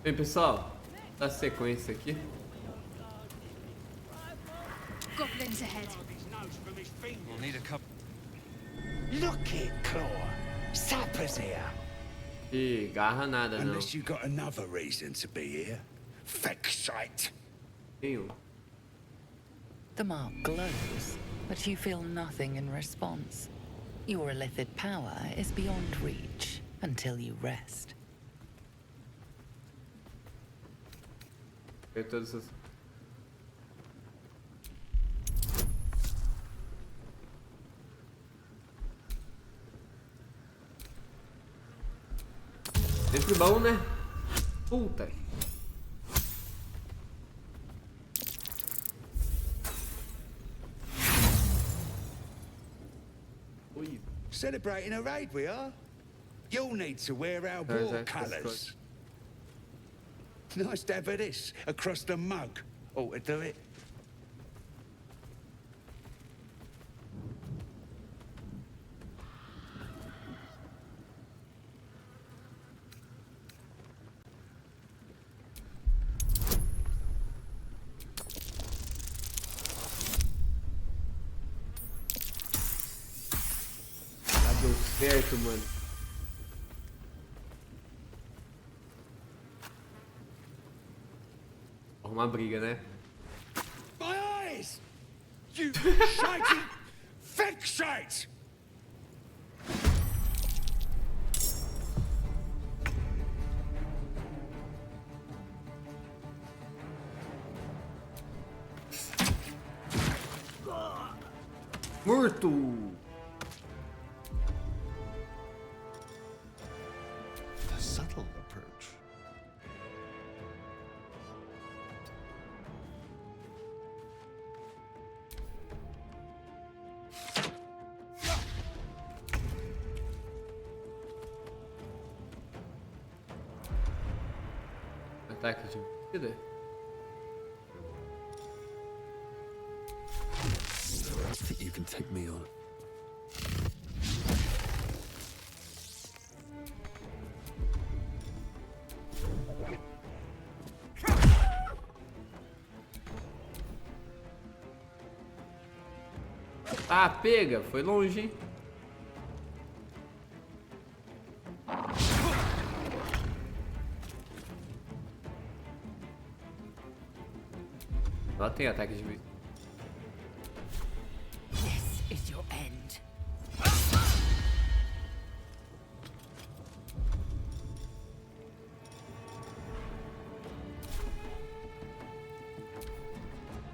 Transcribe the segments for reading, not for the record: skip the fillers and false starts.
Bem, pessoal, dá sequência aqui. Goblins ahead. We'll need a couple. Look it, Claw. Sapper's here. E garra nada, não. Unless you got another reason to be here. Fexite. Nenhum. The mark glows, but you feel nothing in response. Your illithid power is beyond reach until you rest. Todas as... Sempre bom, né? Puta. Ui. Celebrating a raid, we are. You'll need to wear our war colours. Nice to have this across the mug. Ought to do it. Deu certo, mano. Arrumar briga, né? My eyes! You shitey fixate! Morto! A subtle approach. Ataque de vida. I think you can take me on. Ah, pega! Foi longe, hein? Ela tem ataque de vida. This is your end.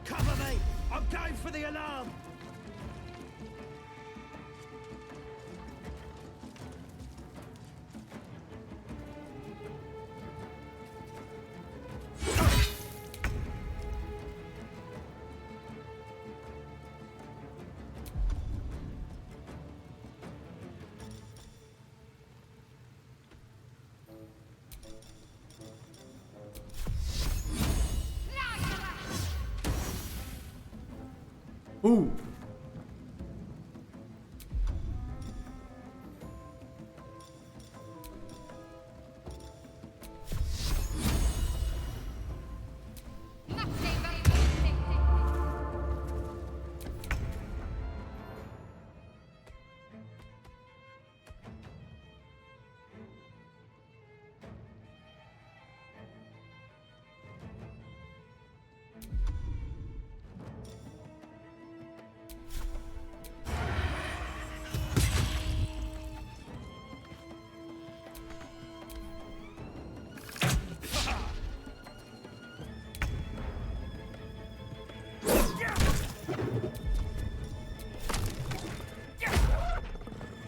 Cover me! I'm going for the alarm! Uh!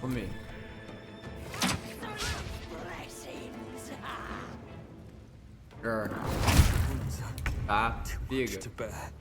Comer. Tá, pega. To bear.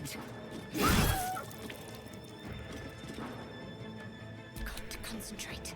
end. Got to concentrate.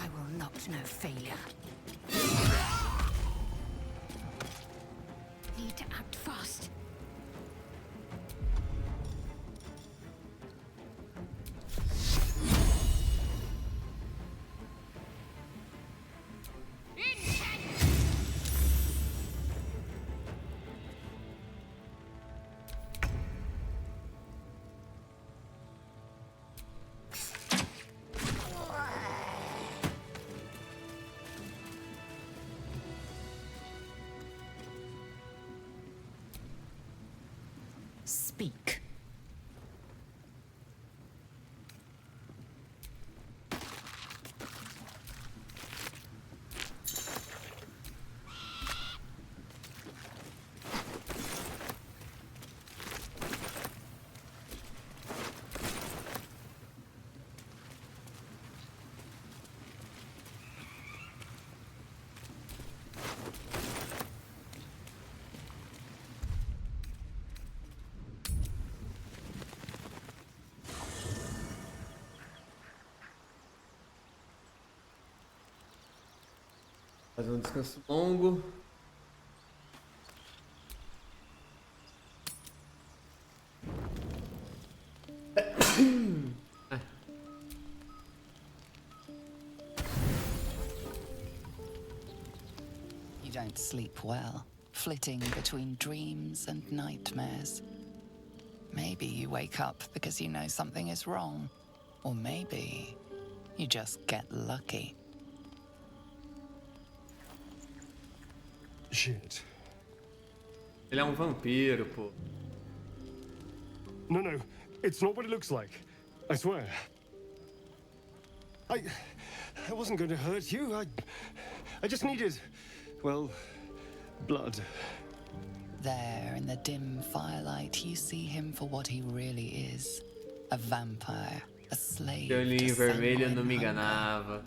I will not know failure. Need to act fast. Speak. Fazer um descanso longo. You don't sleep well, flitting between dreams and nightmares. Maybe you wake up because you know something is wrong. Or maybe you just get lucky. Shit. Ele é um vampiro, pô. No, it's not what it looks like. I swear. I wasn't going to hurt you. I just needed, well, blood. There, in the dim firelight, you see him for what he really is. A vampire, a slave Seu olhinho to vermelho sanguine não me hunger. enganava.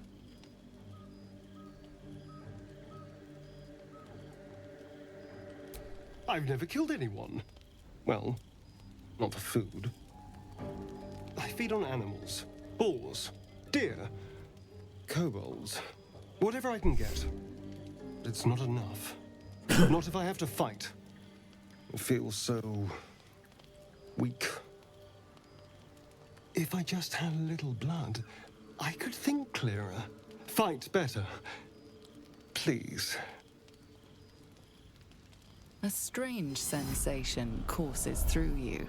I've never killed anyone. Well, not for food. I feed on animals. Boars. Deer. Kobolds. Whatever I can get. But it's not enough. Not if I have to fight. It feels so... weak. If I just had a little blood, I could think clearer. Fight better. Please. A strange sensation courses through you,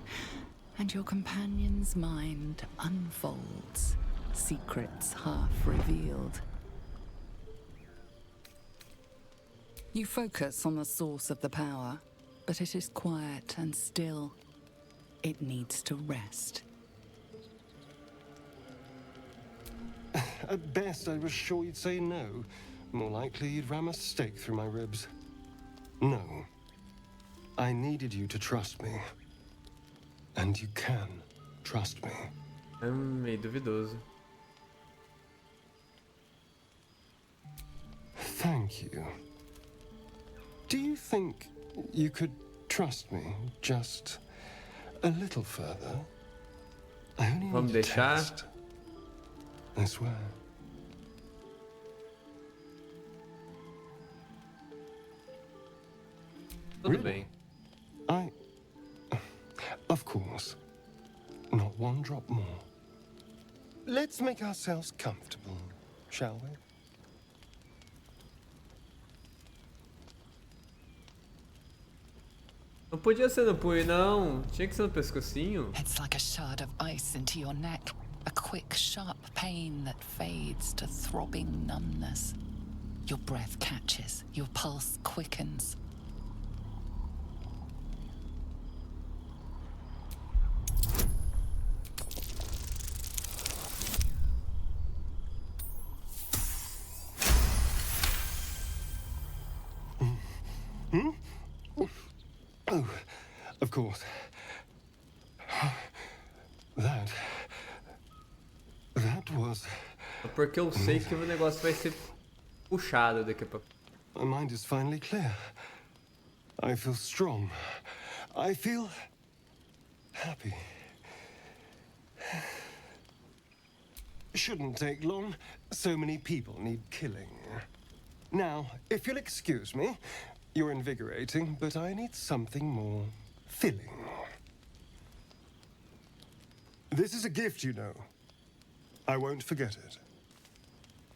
and your companion's mind unfolds, secrets half revealed. You focus on the source of the power, but it is quiet and still. It needs to rest. At best, I was sure you'd say no. More likely, you'd ram a stake through my ribs. No. I needed you to trust me. And you can trust me. É meio duvidoso. Thank you. Do you think you could trust me just a little further? I only Vamos need a deixar? test. I swear. Tudo Really? bem. Of course. Not one drop more. Let's make ourselves comfortable, shall we? Não podia ser no punho, não. Tinha que ser no pescocinho. It's like a shard of ice into your neck. A quick, sharp pain that fades to throbbing numbness. Your breath catches, your pulse quickens. Oh, of course. That was... Porque eu sei que o negócio vai ser puxado daqui a pouco. My mind is finally clear. I feel strong. I feel happy. Shouldn't take long. So many people need killing. Now, if you'll excuse me, you're invigorating, but I need something more filling. This is a gift, you know. I won't forget it.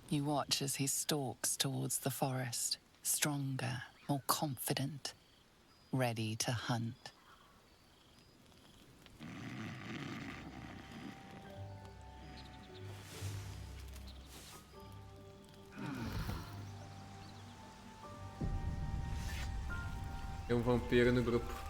You watch as he stalks towards the forest, stronger, more confident, ready to hunt. Tem vampiro no grupo.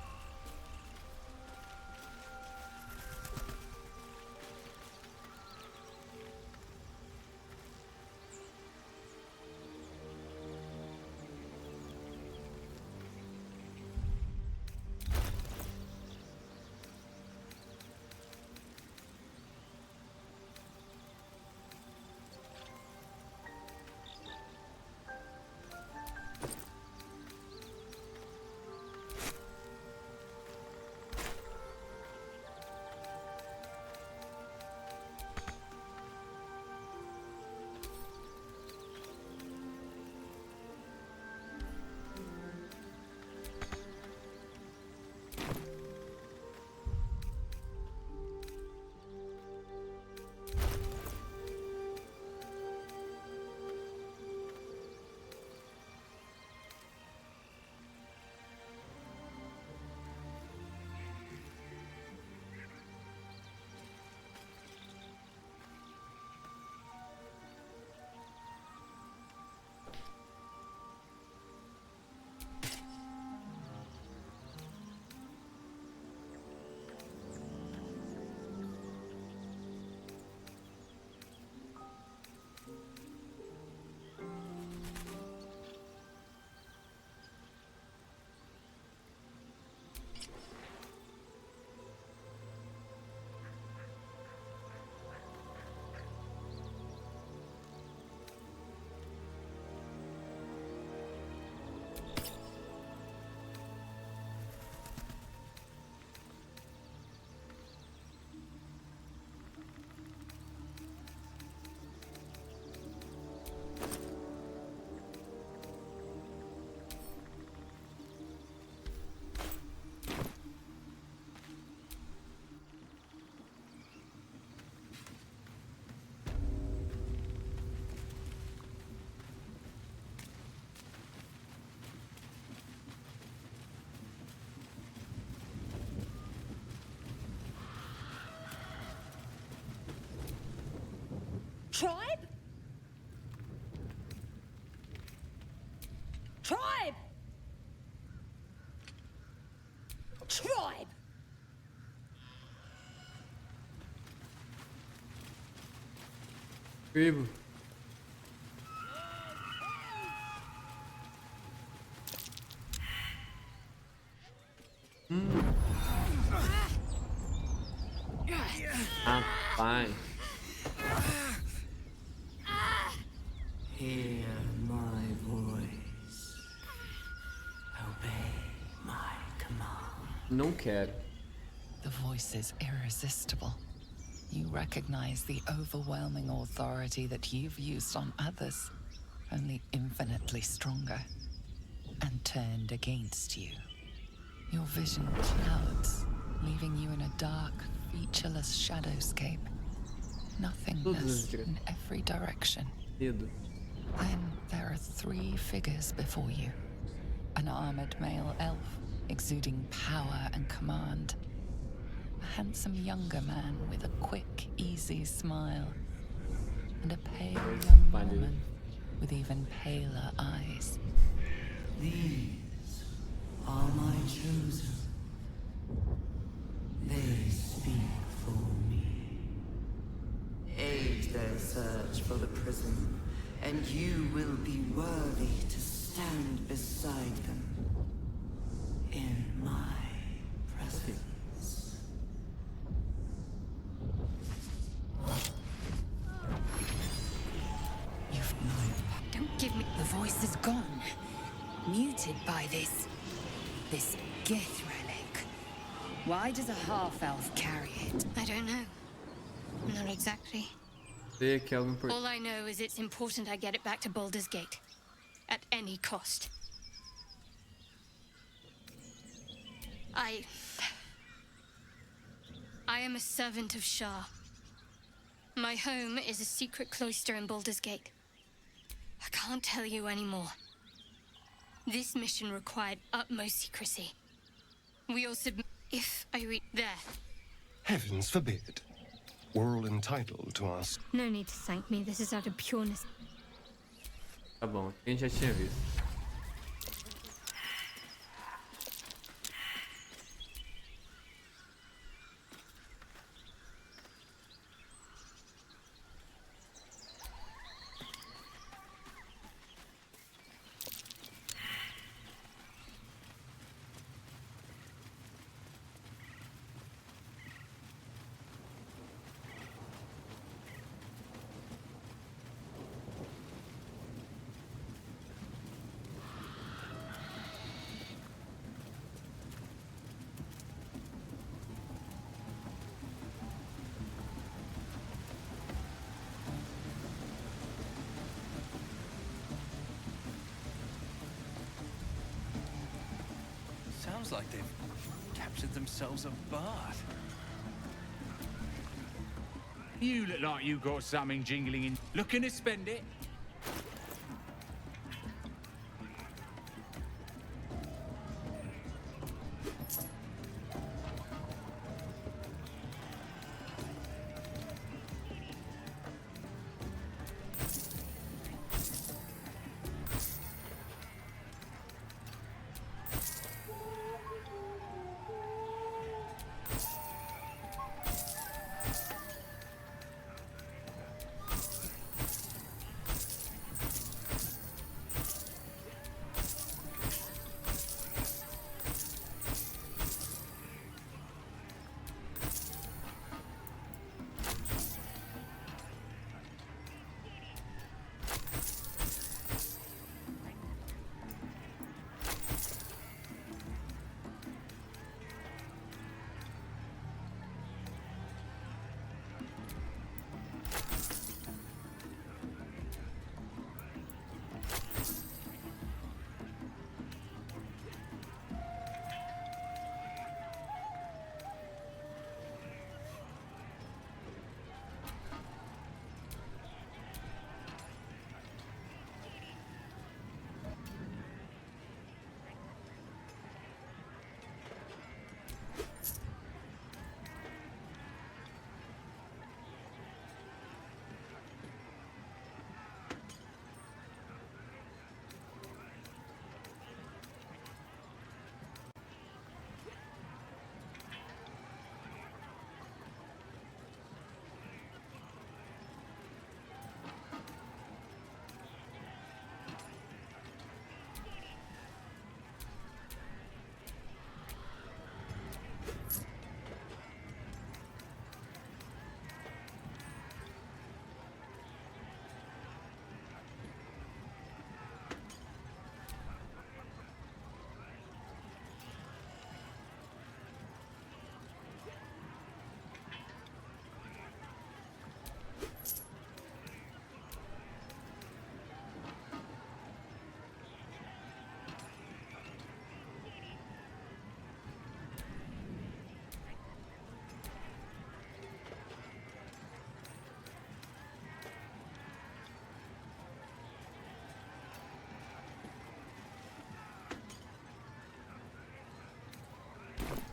Tribe? Tribe! Tribe! Perigo. Rapaz. Hear my voice. Obey my command. Não quero. The voice is irresistible. You recognize the overwhelming authority that you've used on others, only infinitely stronger, and turned against you. Your vision clouds, leaving you in a dark, featureless shadowscape. Nothingness in every direction. Medo. Then there are 3 figures before you. An armored male elf, exuding power and command. A handsome younger man with a quick, easy smile. And a pale young woman with even paler eyes. These are my chosen. They speak for me. Aid their search for the prison, and you will be worthy to stand beside them in my presence. You've known. Don't give me. The voice is gone. Muted by this Gith relic. Why does a half-elf carry it? I don't know. Not exactly. Sei que é algo importante. All I know is it's important I get it back to Baldur's Gate. At any cost. I am a servant of Shah. My home is a secret cloister in Baldur's Gate. I can't tell you anymore. This mission required utmost secrecy. We all submit. If I read there. Heavens forbid. We're all entitled to ask. No need to thank me. This is out of pureness. Tá bom, a gente já tinha visto. Sounds like they've captured themselves a bard. You look like you got something jingling in. Looking to spend it?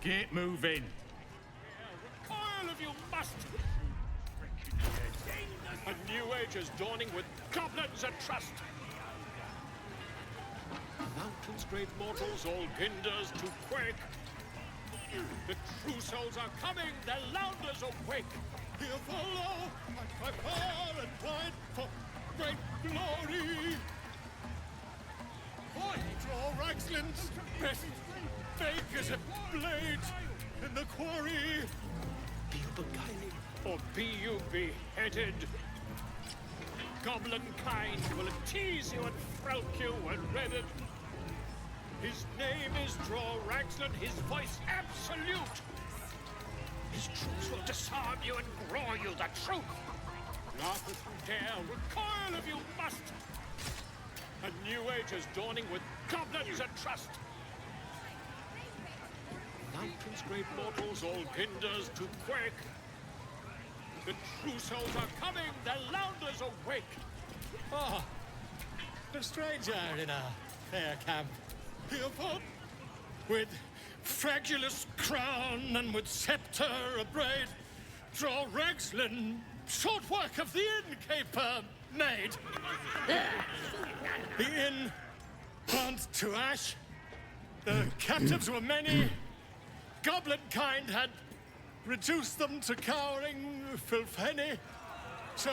Get moving. Recoil if you must! A new age is dawning with goblins and trust. Mountains, great mortals, all ginders to quake. The true souls are coming, their lounders awake. Here follow, I cry far and wide for great glory. Draw Ragslin's best fake as a blade in the quarry. Be you beguiled, or be you beheaded. Goblin kind will tease you and frelk you and redded. His name is Draw Ragslin, his voice absolute. His troops will disarm you and roar you the truth. Laugh if you dare, recoil if you must. A new age is dawning with goblins and trust. Mountains, great mortals, all ginders to quake. The true souls are coming, their lounders awake. Ah, a stranger in a fair camp. Here fought with fragulous crown and with scepter abraid. Draw Ragslin, short work of the innkeeper made. The inn burnt to ash. The captives were many. Goblin kind had reduced them to cowering filfenny. So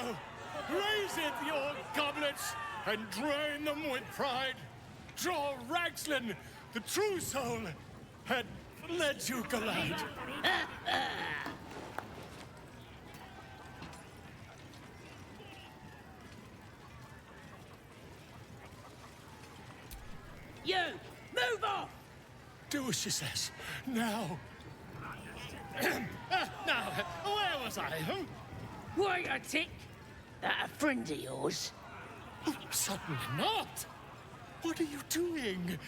raise it, your goblets, and drain them with pride. Draw Ragslin, the true soul, had led you glide. You! Move off! Do as she says. Now. Now, where was I? Wait a tick! That a friend of yours? Oh, certainly not. What are you doing?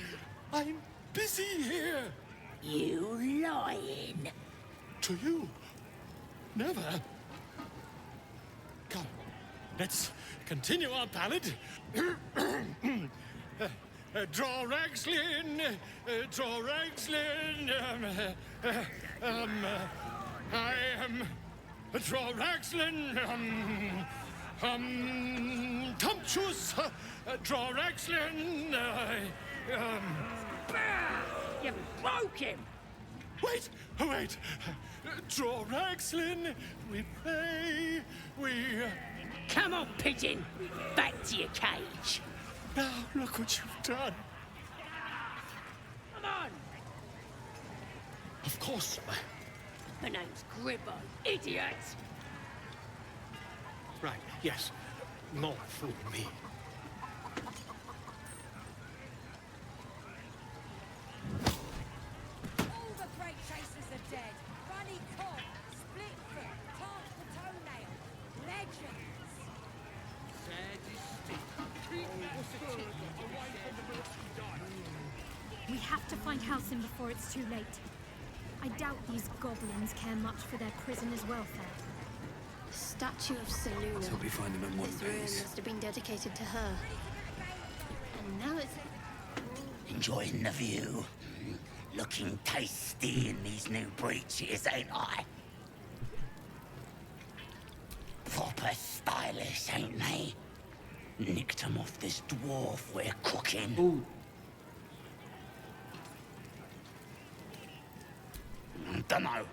I'm busy here. You lying. To you? Never. Come, let's continue our ballad. Draw Ragslin, draw Ragslin. I am draw Ragslin. Tumptuous, draw Ragslin. You broke him! Wait, wait. Draw Ragslin, we pray, we... Come on, pigeon! Back to your cage! Now, look what you've done. Come on! Of course, My name's Gribbo, idiot! Right, yes. More fool me. All the great chasers are dead. Runny cock, split foot, tart the toenail. Legends. We have to find Halcyon before it's too late. I doubt these goblins care much for their prisoners' welfare. The statue of Seluna. So we find them in one This room piece. must have been dedicated to her. And now it's... Enjoying the view. Looking tasty in these new breeches, ain't I? Proper stylish, ain't they? Nicked them off this dwarf we're cooking. Ooh. Dunno.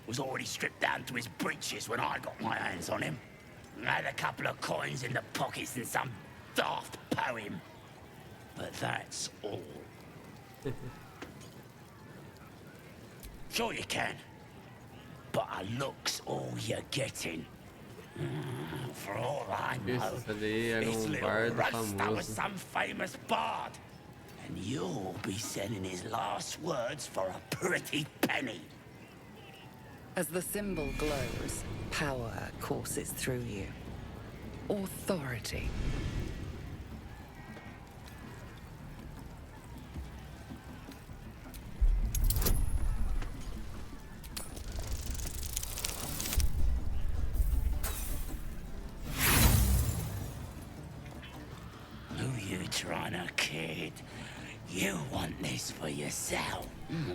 Was already stripped down to his breeches when I got my hands on him. Had a couple of coins in the pockets and some daft poem. But that's all. Sure you can. But a look's all you're getting. For all I know, Esse ali era this little bardo roaster was famoso. some famous bard. And you'll be selling his last words for a pretty penny. As the symbol glows, power courses through you. Authority. Who you trying to kid? You want this for yourself.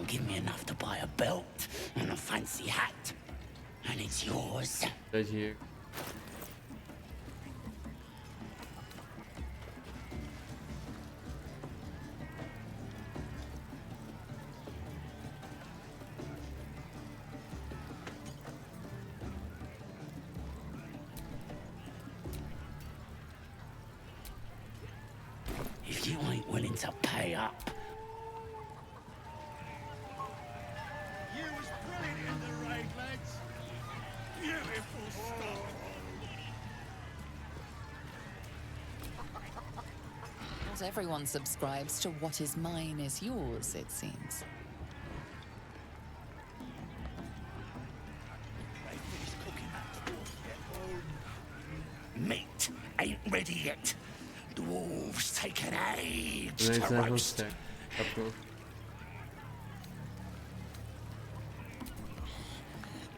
Give me enough to buy a belt and a fancy hat, and it's yours. Right here. If you ain't willing to pay up, You was brilliant in the raid, lads. Beautiful stuff. Not everyone subscribes to what is mine is yours, it seems. meat ain't ready yet. Dwarves take an age No to jest roast. tak. Kapnął.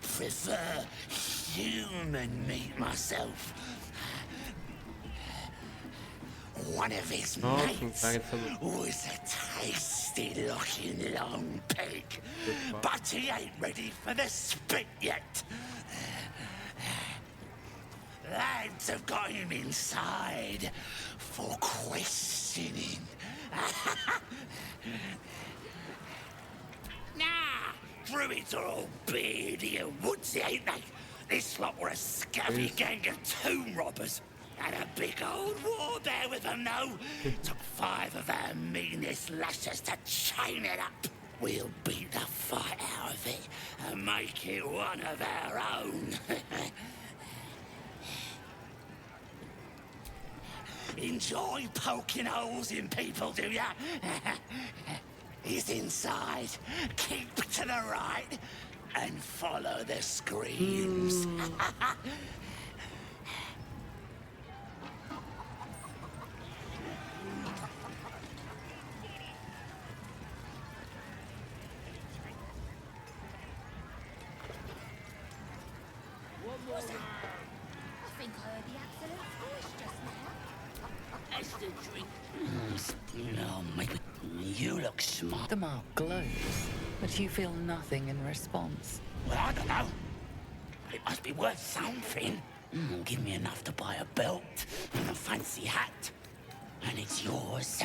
Prefer human meat myself. One of his No, mates tak, to- was a tasty-looking long pig, but he ain't ready for the spit yet. Lads have got him inside for questioning. Nah, druids are all beardy and woodsy, ain't they? This lot were a scabby gang of tomb robbers. Had a big old war bear with them, though. Took 5 of our meanest lashes to chain it up. We'll beat the fight out of it and make it one of our own. Enjoy poking holes in people, do ya? He's inside. Keep to the right and follow the screams. I think I heard the absolute voice just now. That's the drink. No, maybe you look smart. The mark glows, but you feel nothing in response. Well, I don't know. It must be worth something. Give me enough to buy a belt and a fancy hat, and it's yours.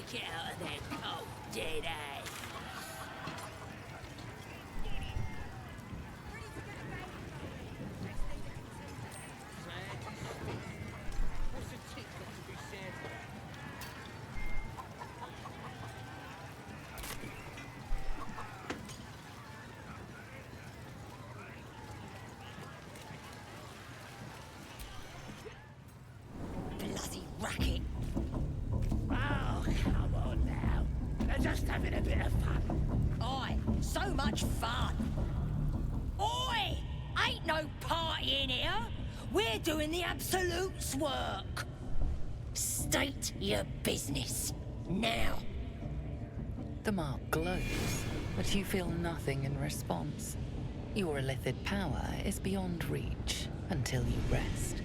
Take it out of their cold, dead eyes. What's the tick got to be said? Bloody racket. Oh, come on now. They're just having a bit of fun. Aye, so much fun. Oi! Ain't no party in here. We're doing the absolute's work. State your business. Now. The mark glows, but you feel nothing in response. Your illithid power is beyond reach until you rest.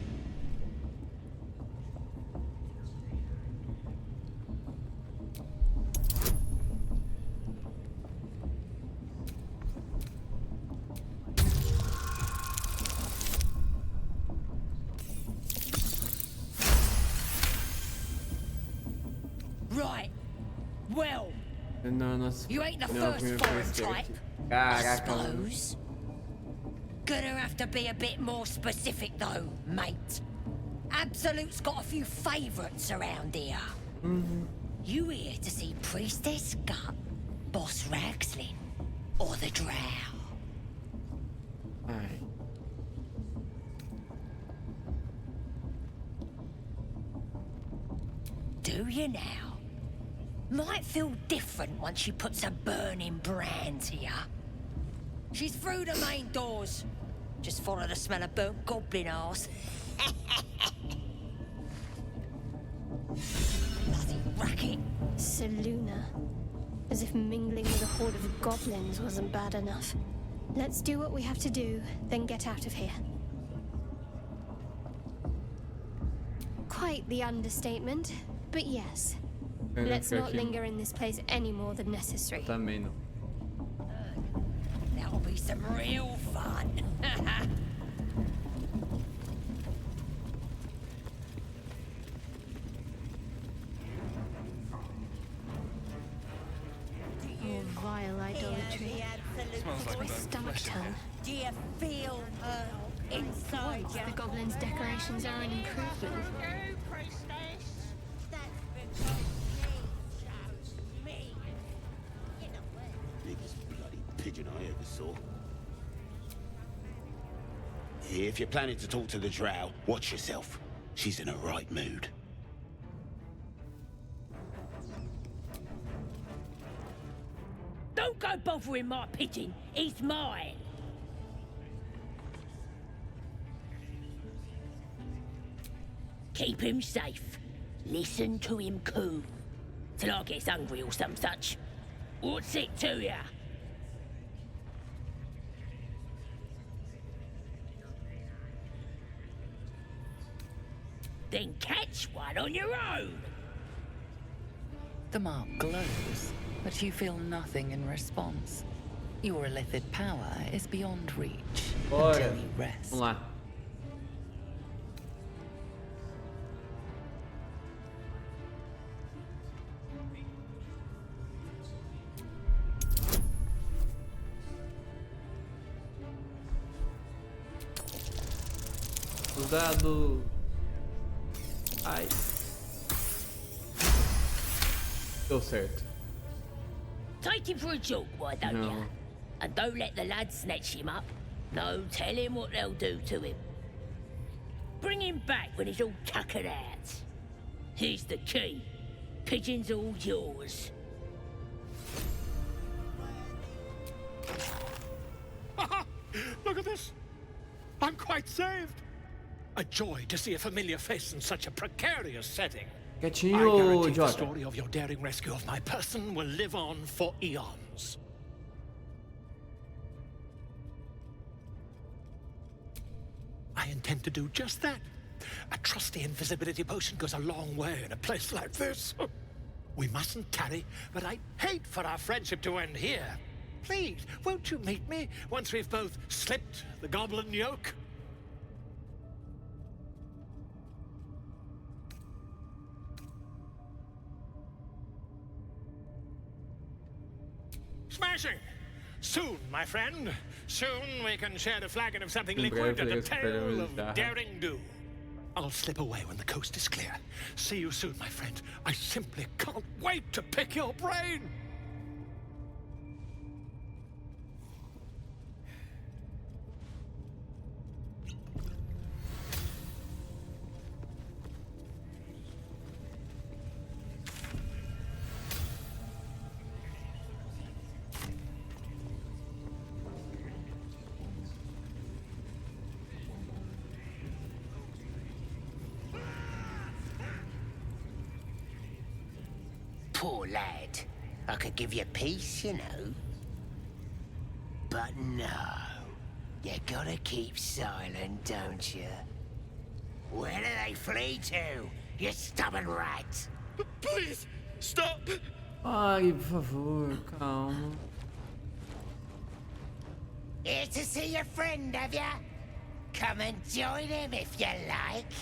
Right. Well, Não, nossa. you ain't the Não, first primeiro foreign foi type. Caraca, I mano. suppose. Gonna have to be a bit more specific though, mate. Absolute's got a few favourites around here. You here to see Priestess Gut, Boss Ragslin, or the Drow? Ai. Do you now? Might feel different once she puts a burning brand here. She's through the main doors. Just follow the smell of burnt goblin arse. Bloody racket. Seluna. As if mingling with a horde of goblins wasn't bad enough. Let's do what we have to do, then get out of here. Quite the understatement, but yes. Eu não Let's fico not aqui. linger in this place any more than necessary. Também não. That'll be some real fun. Oh, vile idolatry. Smells like My burnt stomach flesh in turn. here. Do you feel her inside Once you? the goblins' decorations are an improvement. Biggest bloody pigeon I ever saw. If you're planning to talk to the drow, watch yourself. She's in a right mood. Don't go bothering my pigeon. He's mine. Keep him safe. Listen to him coo. Till I gets hungry or some such. What's it to ya? Then catch one on your own. The mark glows, but you feel nothing in response. Your illithid power is beyond reach Bora. until you rest. Vamos lá. Cuidado. Ai. Deu certo. Take him for a joke, why don't No. you? And don't let the lads snatch him up. No, tell him what they'll do to him. Bring him back when he's all tuckered out. Here's the key. Pigeon's all yours. Look at this. I'm quite saved. A joy to see a familiar face in such a precarious setting. I Quietinho, guarantee the idiota. story of your daring rescue of my person will live on for eons. I intend to do just that. A trusty invisibility potion goes a long way in a place like this. We mustn't tarry, but I'd hate for our friendship to end here. Please, won't you meet me once we've both slipped the goblin yoke? Smashing! Soon, my friend. Soon we can share the flagon of something liquid and a tale of daring do. I'll slip away when the coast is clear. See you soon, my friend. I simply can't wait to pick your brain! Poor lad. I could give you peace, you know. But no. You gotta keep silent, don't you? Where do they flee to, you stubborn rat? Please, stop! Ai, por favor, calma. Here to see your friend, have ya? Come and join him if you like.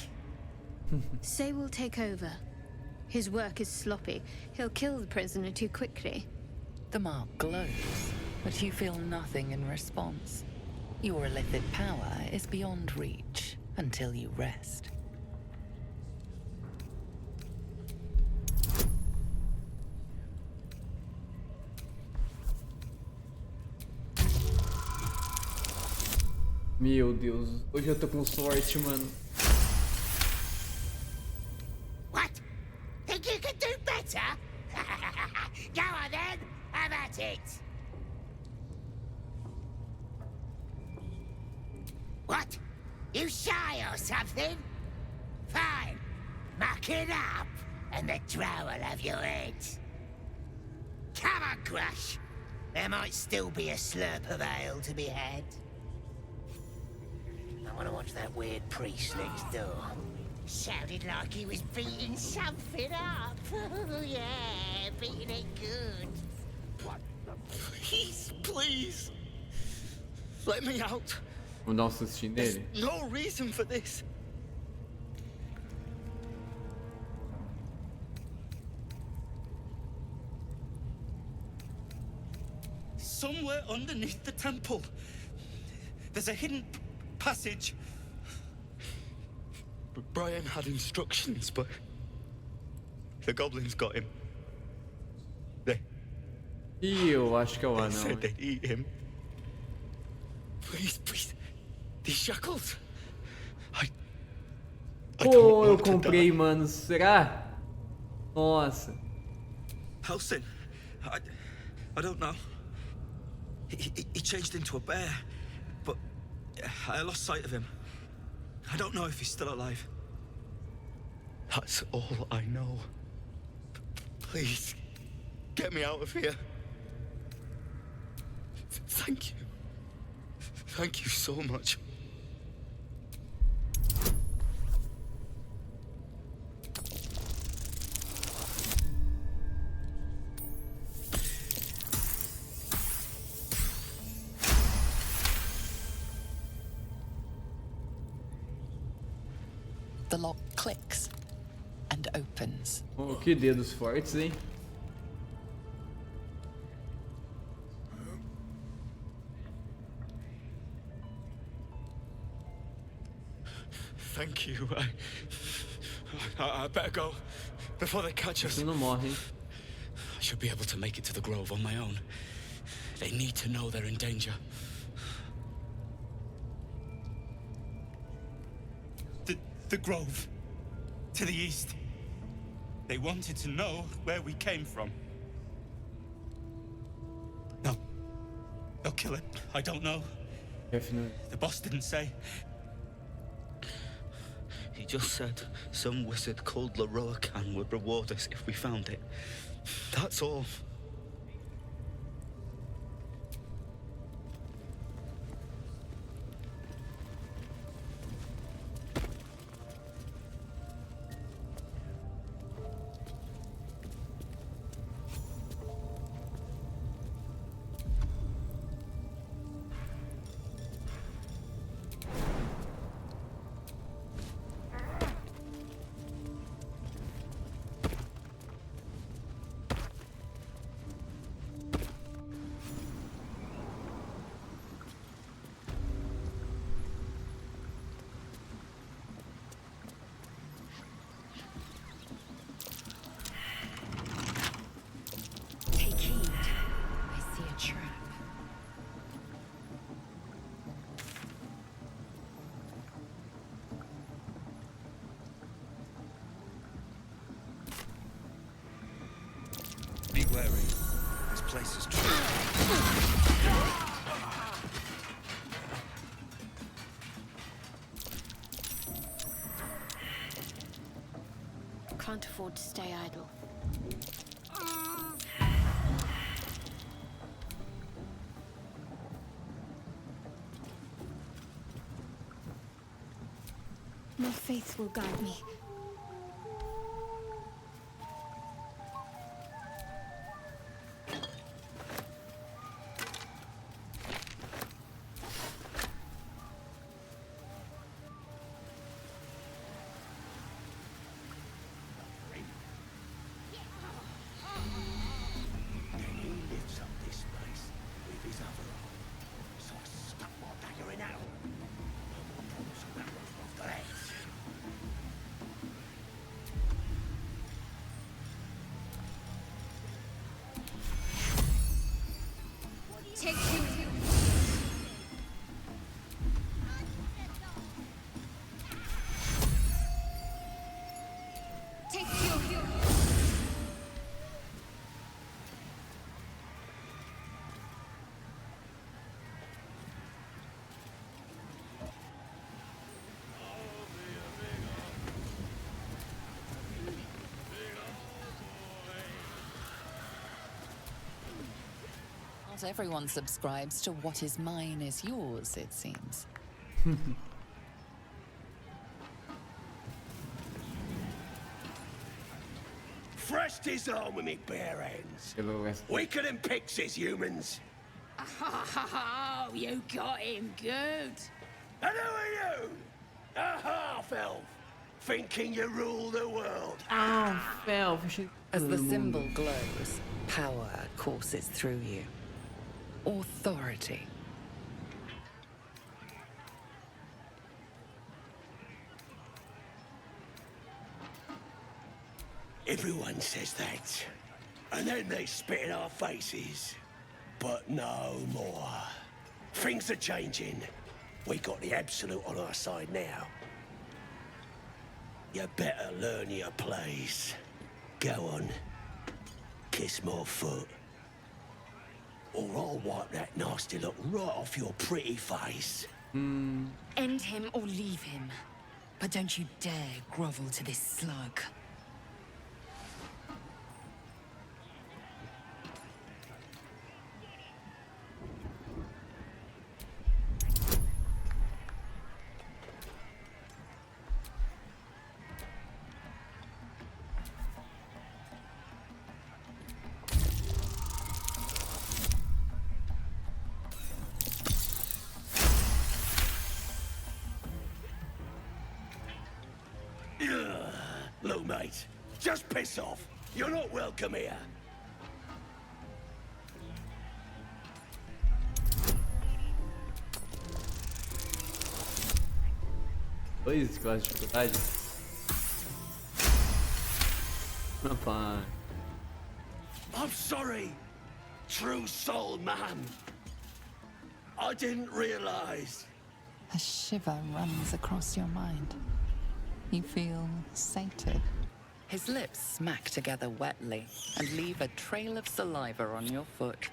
Say we'll take over. His work is sloppy. He'll kill the prisoner too quickly. The mark glows, but you feel nothing in response. Your illithid power is beyond reach until you rest. Meu Deus, hoje eu tô com sorte, mano. What? Think you could do better? Go on then, have at it. What? You shy or something? Fine. Muck it up, and the drow will have your head. Come on, Crush. There might still be a slurp of ale to be had. I want to watch that weird priest next door. Sounded like he was beating something up. Oh, yeah, beating it good. What the... Please, please. Let me out. Vamos dar um sustinho nele. There's no reason for this. Somewhere underneath the temple, there's a hidden passage. Brian had instructions, but the goblins got him. Ih, eu acho que é o anão. Said they'd eat him. Please, please. These shackles. I Pô, eu comprei, mano. Será? Nossa. Helsing. I don't know. He changed into a bear, but I lost sight of him. I don't know if he's still alive. That's all I know. Please, get me out of here. Thank you. Thank you so much. The lock clicks and opens. Oh, que dedos fortes, hein? Thank you. I better go before they catch us. Você não morre, hein? I should be able to make it to the grove on my own. They need to know they're in danger. The grove. To the east. They wanted to know where we came from. No. They'll kill it. I don't know. Definitely. The boss didn't say. He just said some wizard called Leroacan would reward us if we found it. That's all. place is true. Can't afford to stay idle. My faith will guide me. Not everyone subscribes to what is mine is yours, it seems. Fresh disarm with me bare hands. Weaker than pixies, humans. Oh, you got him good. And who are you? A half-elf, thinking you rule the world. As the symbol glows, power courses through you. Authority. Everyone says that. And then they spit in our faces. But no more. Things are changing. We got the absolute on our side now. You better learn your place. Go on. Kiss my foot. Or I'll wipe that nasty look right off your pretty face. End him or leave him. But don't you dare grovel to this slug. Look, mate, just piss off. You're not welcome here. Dois com as dificuldades. Rapaz. I'm sorry, true soul man. I didn't realize. A shiver runs across your mind. You feel sated. His lips smack together wetly and leave a trail of saliva on your foot.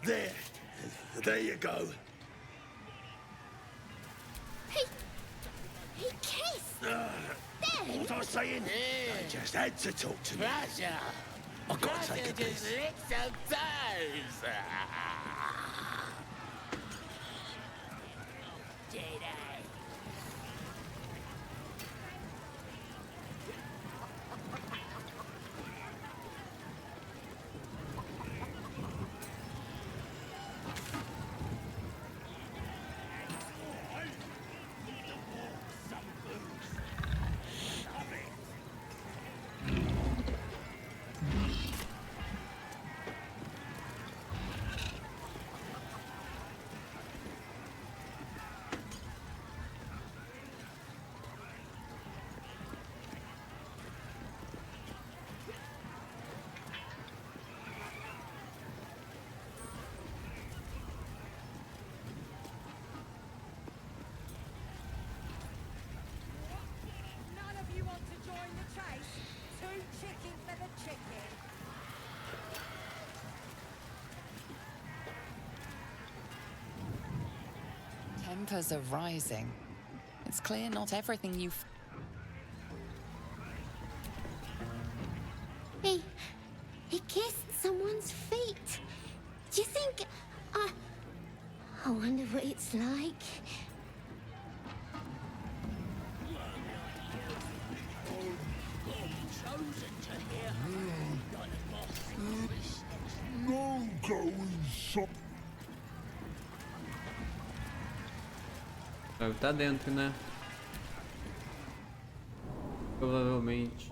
There you go. He kissed. What was I saying? I just had to talk to you. I've got to take a piss. Tempers are rising. It's clear not everything you've... He kissed someone's feet. Do you think... I wonder what it's like. No going so. Tá dentro, né? Provavelmente.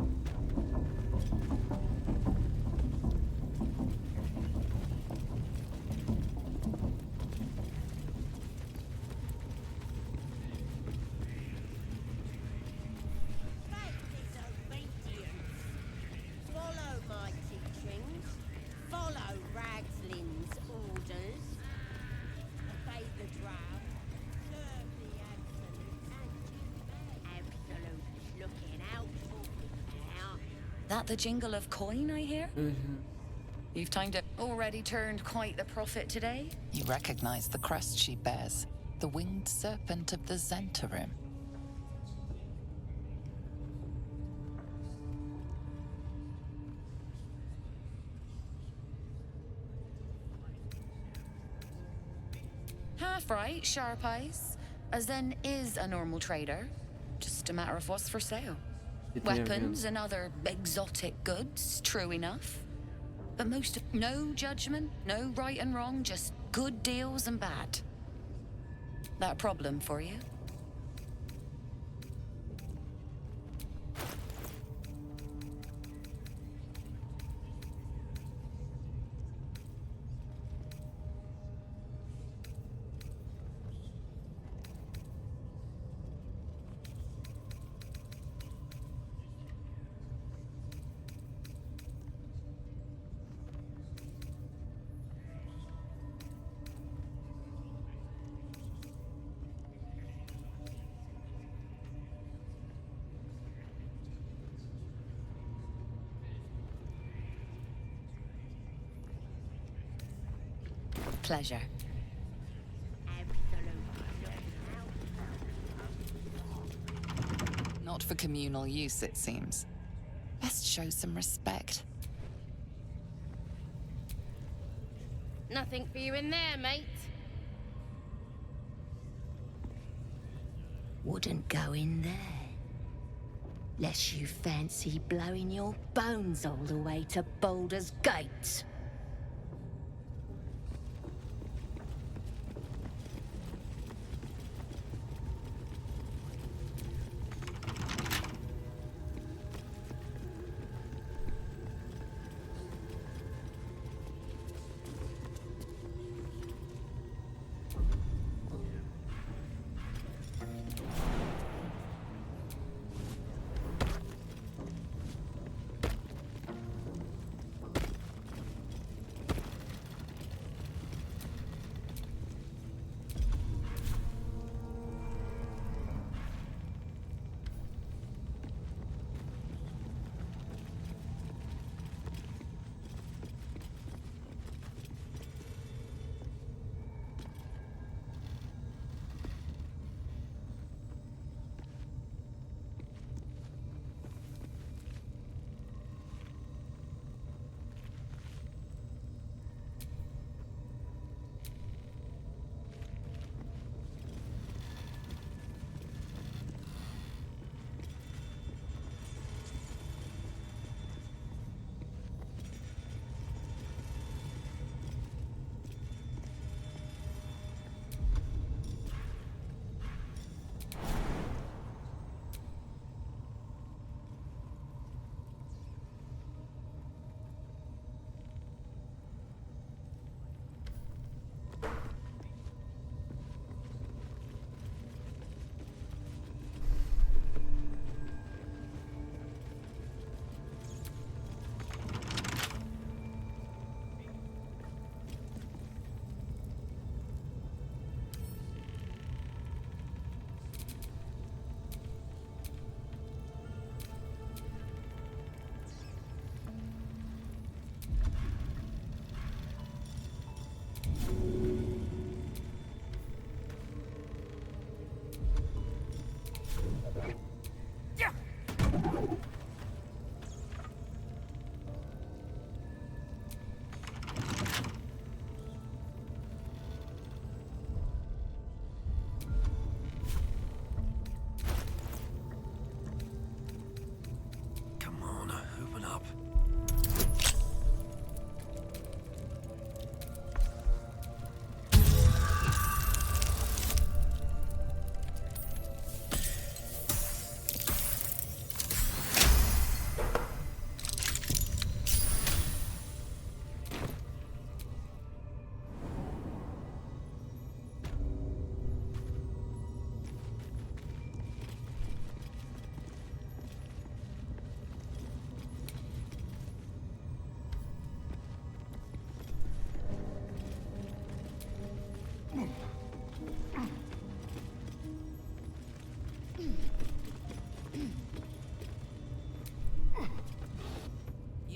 That the jingle of coin I hear? You've timed it. Already turned quite the profit today? You recognize the crest she bears, the winged serpent of the Zentarim. Half right, sharp eyes. As then is a normal trader. Just a matter of what's for sale. Weapons and other exotic goods, true enough. But no judgment, no right and wrong, just good deals and bad. That a problem for you? Pleasure. Not for communal use, it seems. Best show some respect. Nothing for you in there, mate. Wouldn't go in there. Lest you fancy blowing your bones all the way to Baldur's Gate.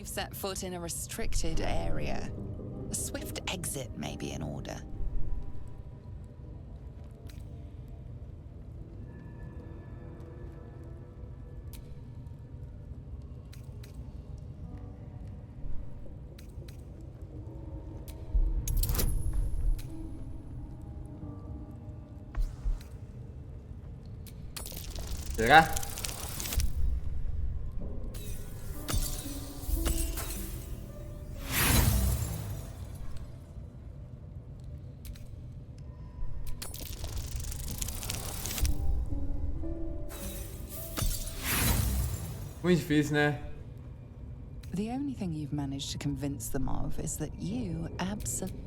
You've set foot in a restricted area. A swift exit may be in order. Será? Muito difícil, né? The only thing you've managed to convince them of is that you absolutely...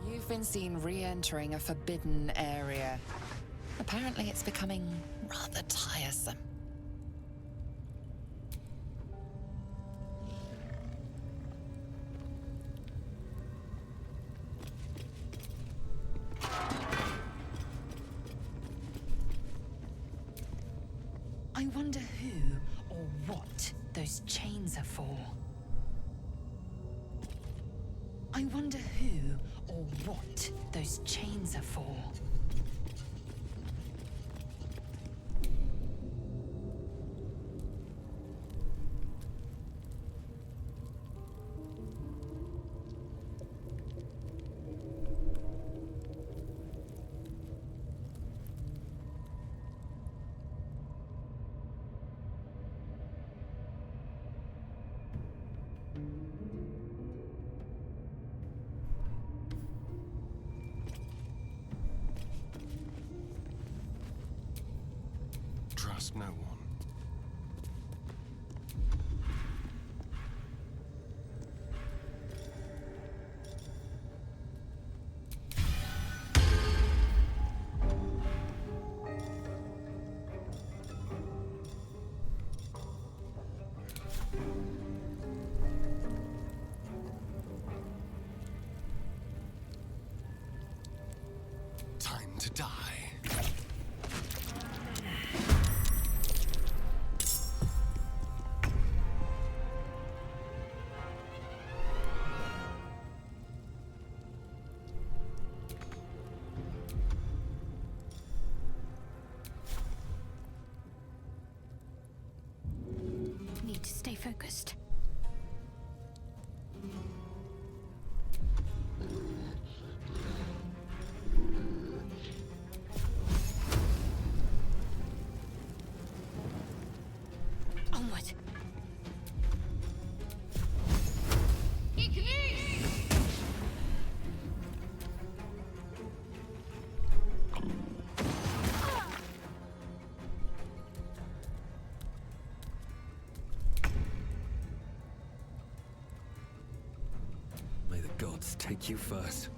You've been seen re-entering a forbidden area. Apparently it's becoming rather tiresome. I wonder who or what those chains are for. I wonder who or what those chains are for. Trust no one. Time to die. Need to stay focused. Onward. May the gods take you first.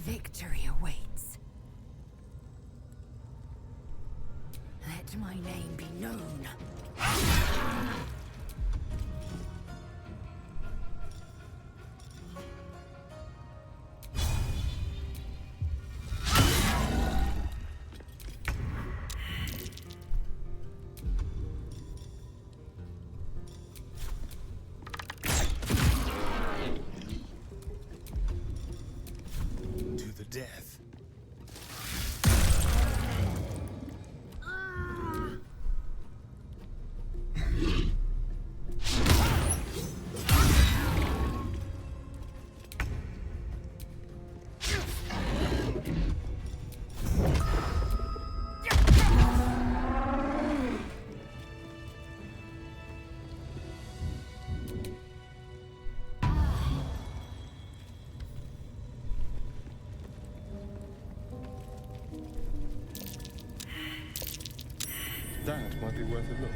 Victory awaits. Let my name be known. To the death. That might be worth a look.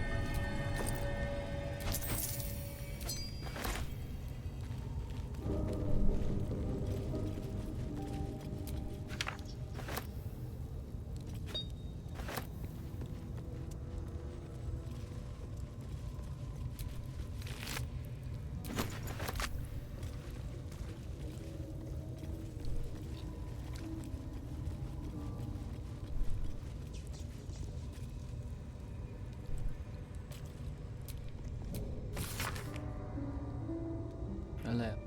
ela é.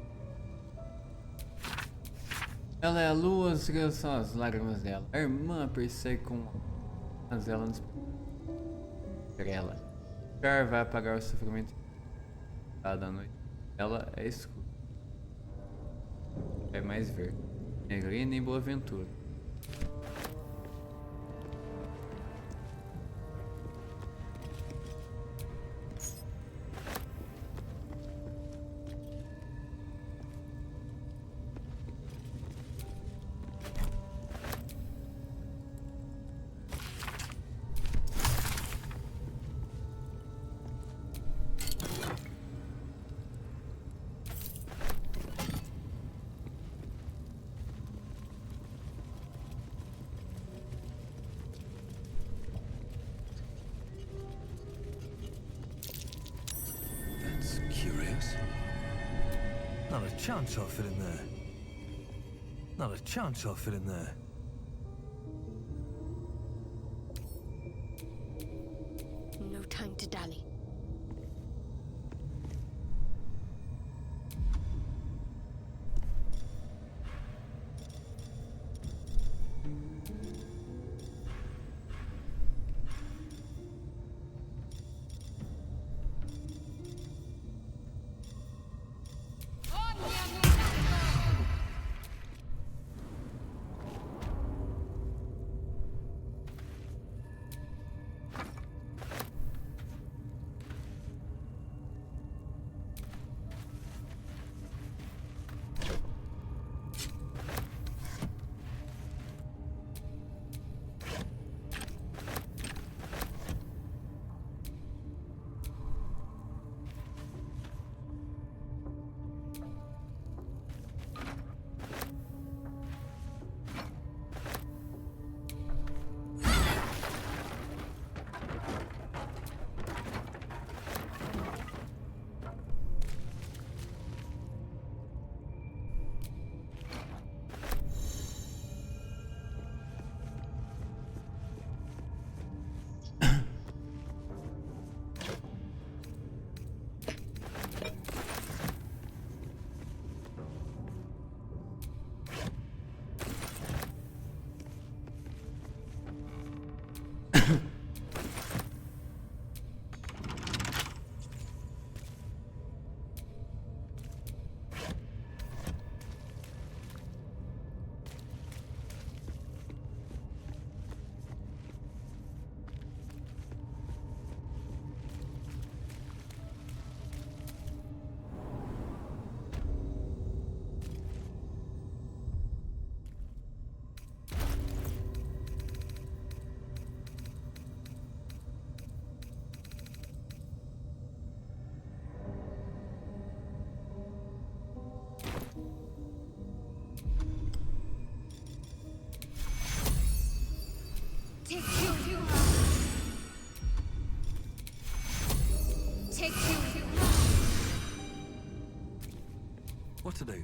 Ela é a lua, as estrelas são as lágrimas dela. A irmã persegue com as ela nos estrela. O char vai apagar o sofrimento da noite. Ela é escura. É mais verde. Negrina e boa aventura. Not a chance I'll fit in there. Not a chance I'll fit in there. No time to dally. What to do?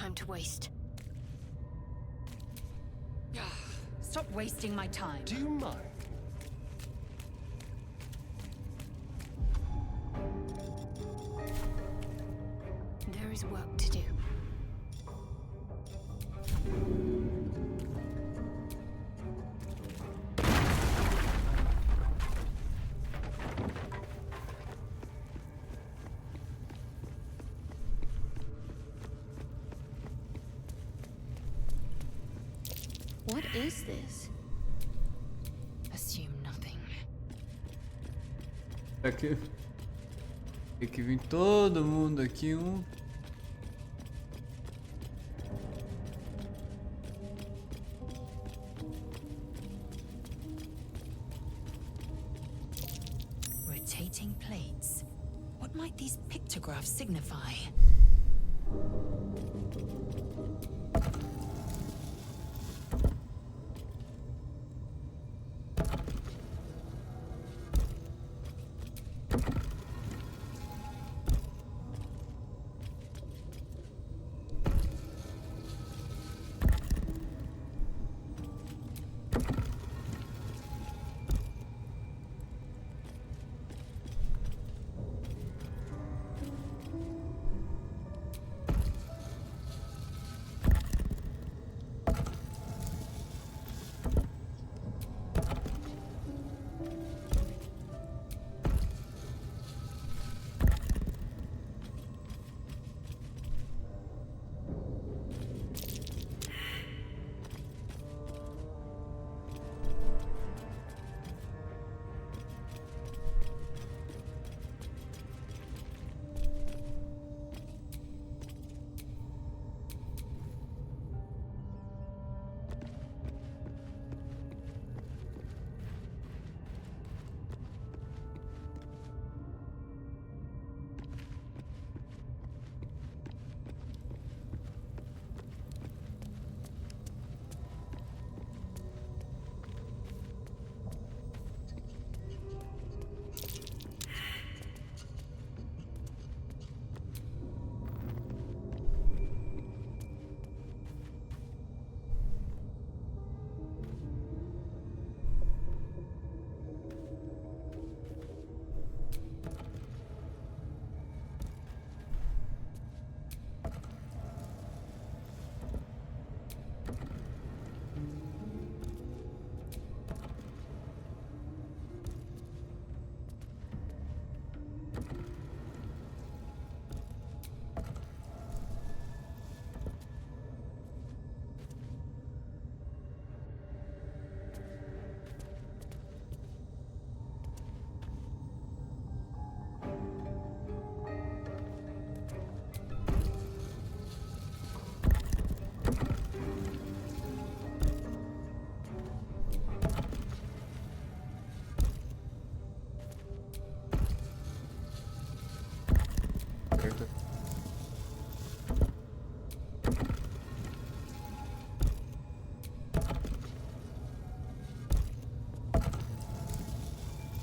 time to waste. Stop wasting my time. Do you mind? There is work to do. What is this? Assume nothing. Aqui. Tem que vir todo mundo aqui, um. Rotating plates. What might these pictographs signify?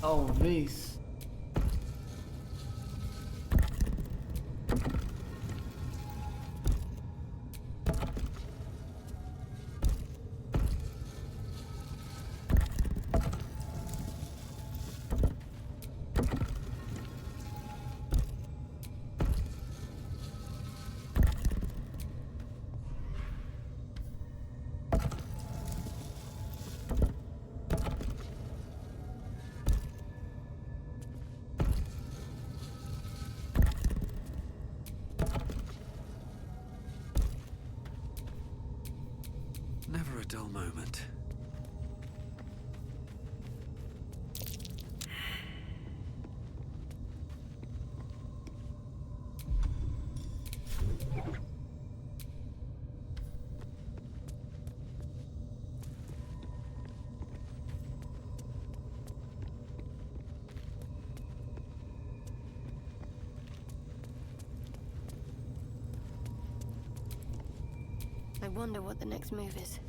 Talvez. Never a dull moment. I wonder what the next move is.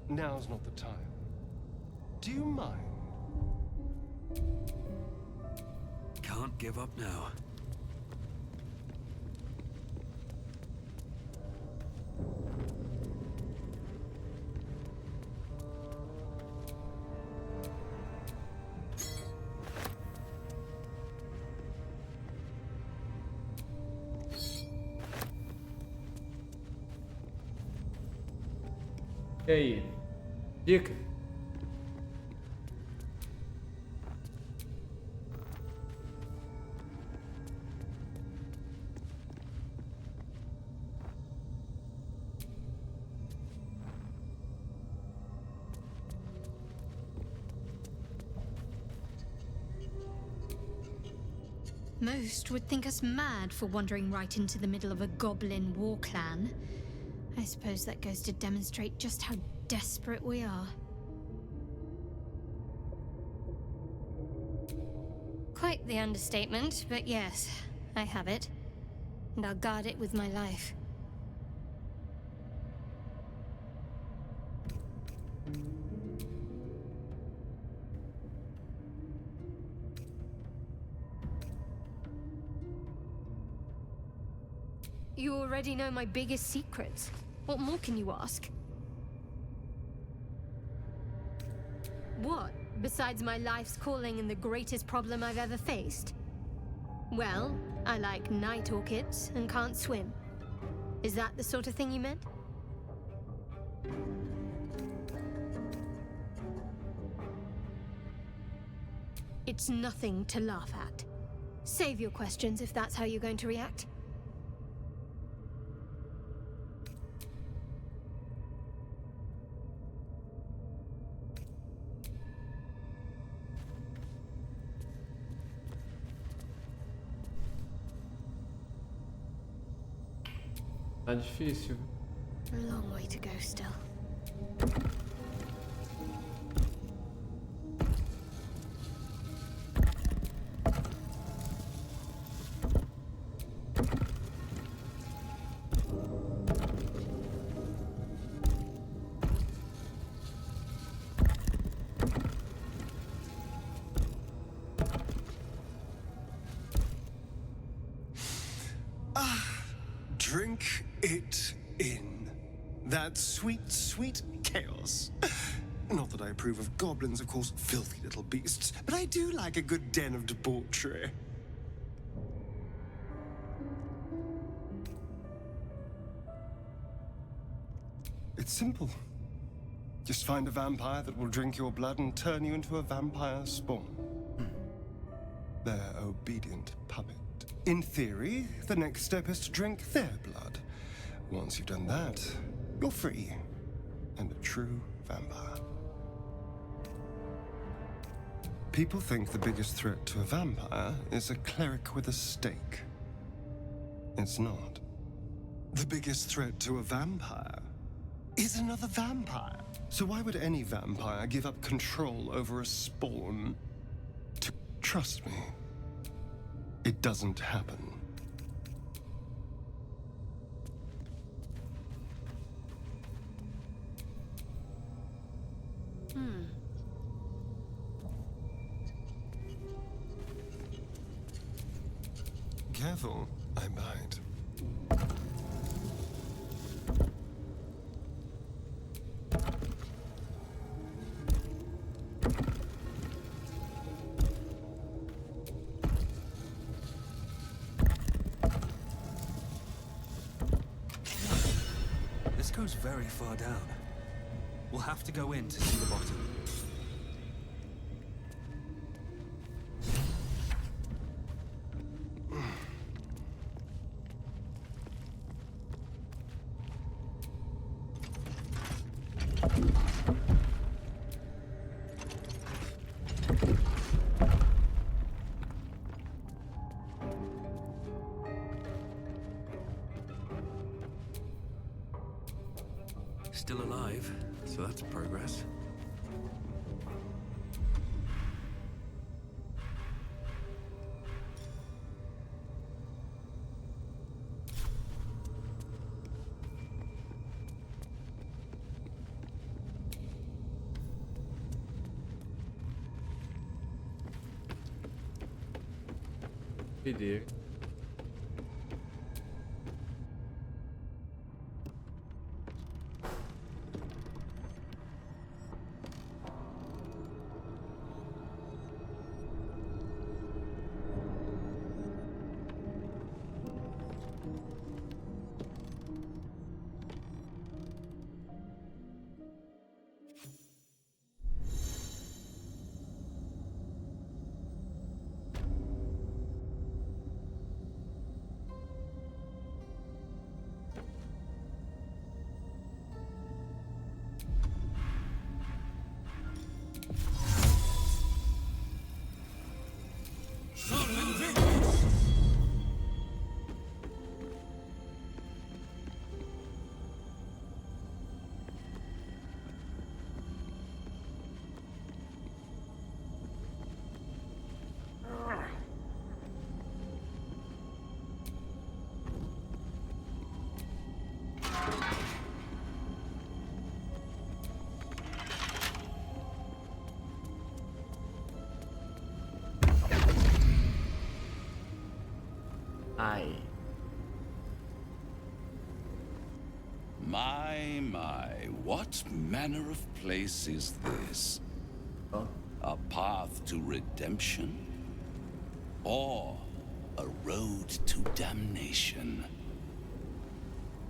Now's not the time. Do you mind? Can't give up now. E aí? Dica? Most would think us mad for wandering right into the middle of a goblin war clan. I suppose that goes to demonstrate just how desperate we are. Quite the understatement, but yes, I have it. And I'll guard it with my life. You already know my biggest secrets. What more can you ask? What, besides my life's calling and the greatest problem I've ever faced? Well, I like night orchids and can't swim. Is that the sort of thing you meant? It's nothing to laugh at. Save your questions if that's how you're going to react. Tá difícil. A long way to go still. Drink it in. That sweet, sweet chaos. Not that I approve of goblins, of course, filthy little beasts, but I do like a good den of debauchery. It's simple. Just find a vampire that will drink your blood and turn you into a vampire spawn. Their obedient puppet. In theory, the next step is to drink their blood. Once you've done that, you're free and a true vampire. People think the biggest threat to a vampire is a cleric with a stake. It's not. The biggest threat to a vampire is another vampire. So why would any vampire give up control over a spawn? Trust me. It doesn't happen. Careful, I bite. This goes very far down. We'll have to go in to see the bottom. Still alive, so that's progress. Perder. Ai. My, what manner of place is this? A path to redemption? Or a road to damnation?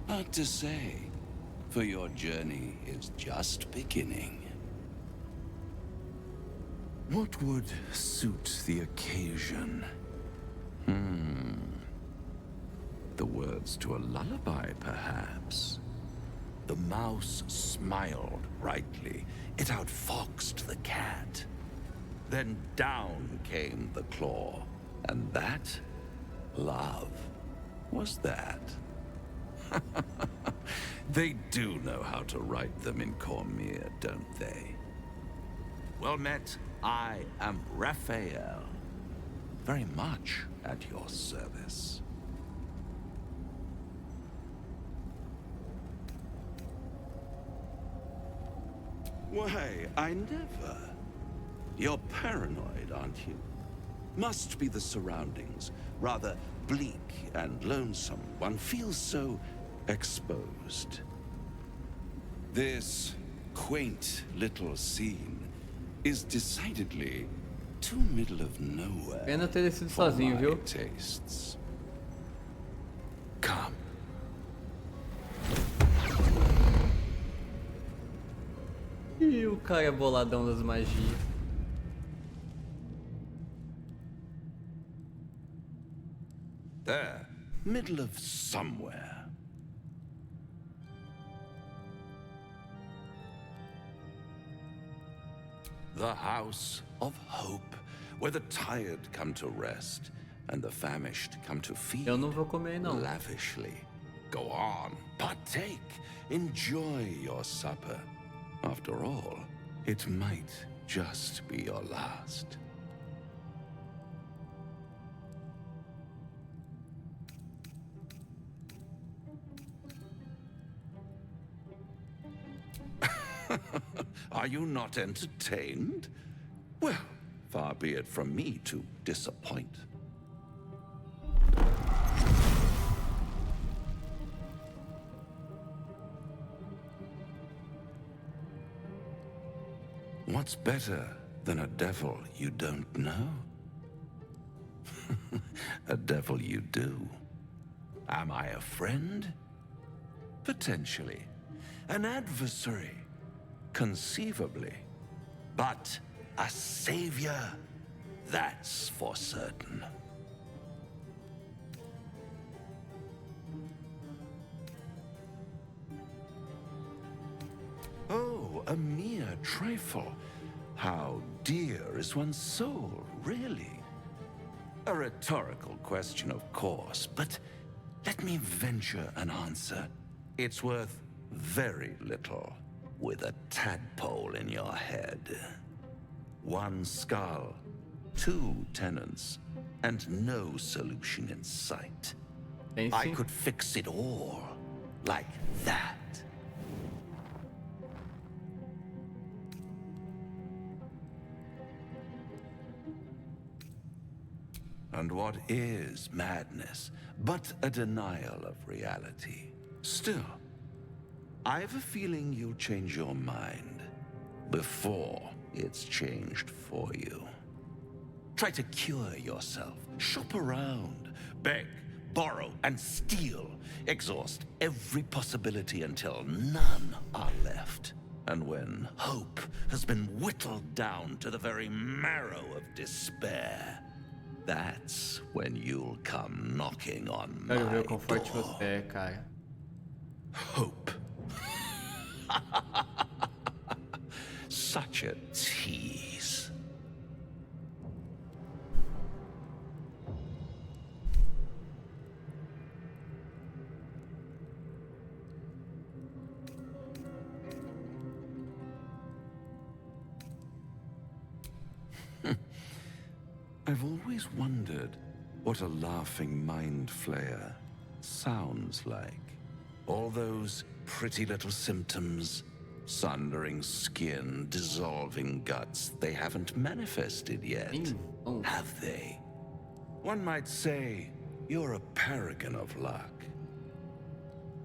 Hard to say, for your journey is just beginning. What would suit the occasion? The words to a lullaby, perhaps. The mouse smiled brightly. It outfoxed the cat. Then down came the claw. And that, love, was that. They do know how to write them in Cormier, don't they? Well met, I am Raphael. Very much at your service. Why, I never. You're paranoid, aren't you? Must be the surroundings. Rather bleak and lonesome. One feels so exposed. This quaint little scene is decidedly too middle of nowhere. Pena ter sido sozinho, viu? Tastes. Come. E o cara é boladão das magias. There, middle of somewhere. The House of Hope, where the tired come to rest and the famished come to feed. Eu não vou comer, não. Lavishly. Go on, partake, enjoy your supper. After all, it might just be your last. Are you not entertained? Well, far be it from me to disappoint. What's better than a devil you don't know? A devil you do. Am I a friend? Potentially. An adversary? Conceivably. But a savior? That's for certain. Oh, a mere trifle. How dear is one's soul, really? A rhetorical question, of course, but let me venture an answer. It's worth very little with a tadpole in your head. One skull, two tenants, and no solution in sight. I could fix it all like that. And what is madness but a denial of reality? Still, I have a feeling you'll change your mind before it's changed for you. Try to cure yourself, shop around, beg, borrow, and steal. Exhaust every possibility until none are left. And when hope has been whittled down to the very marrow of despair, that's when you'll come knocking on my Quero ver o quão forte door. você é, cara. Hope. Such a tease. I've always wondered what a laughing mind flayer sounds like. All those pretty little symptoms, sundering skin, dissolving guts, they haven't manifested yet, have they? One might say you're a paragon of luck.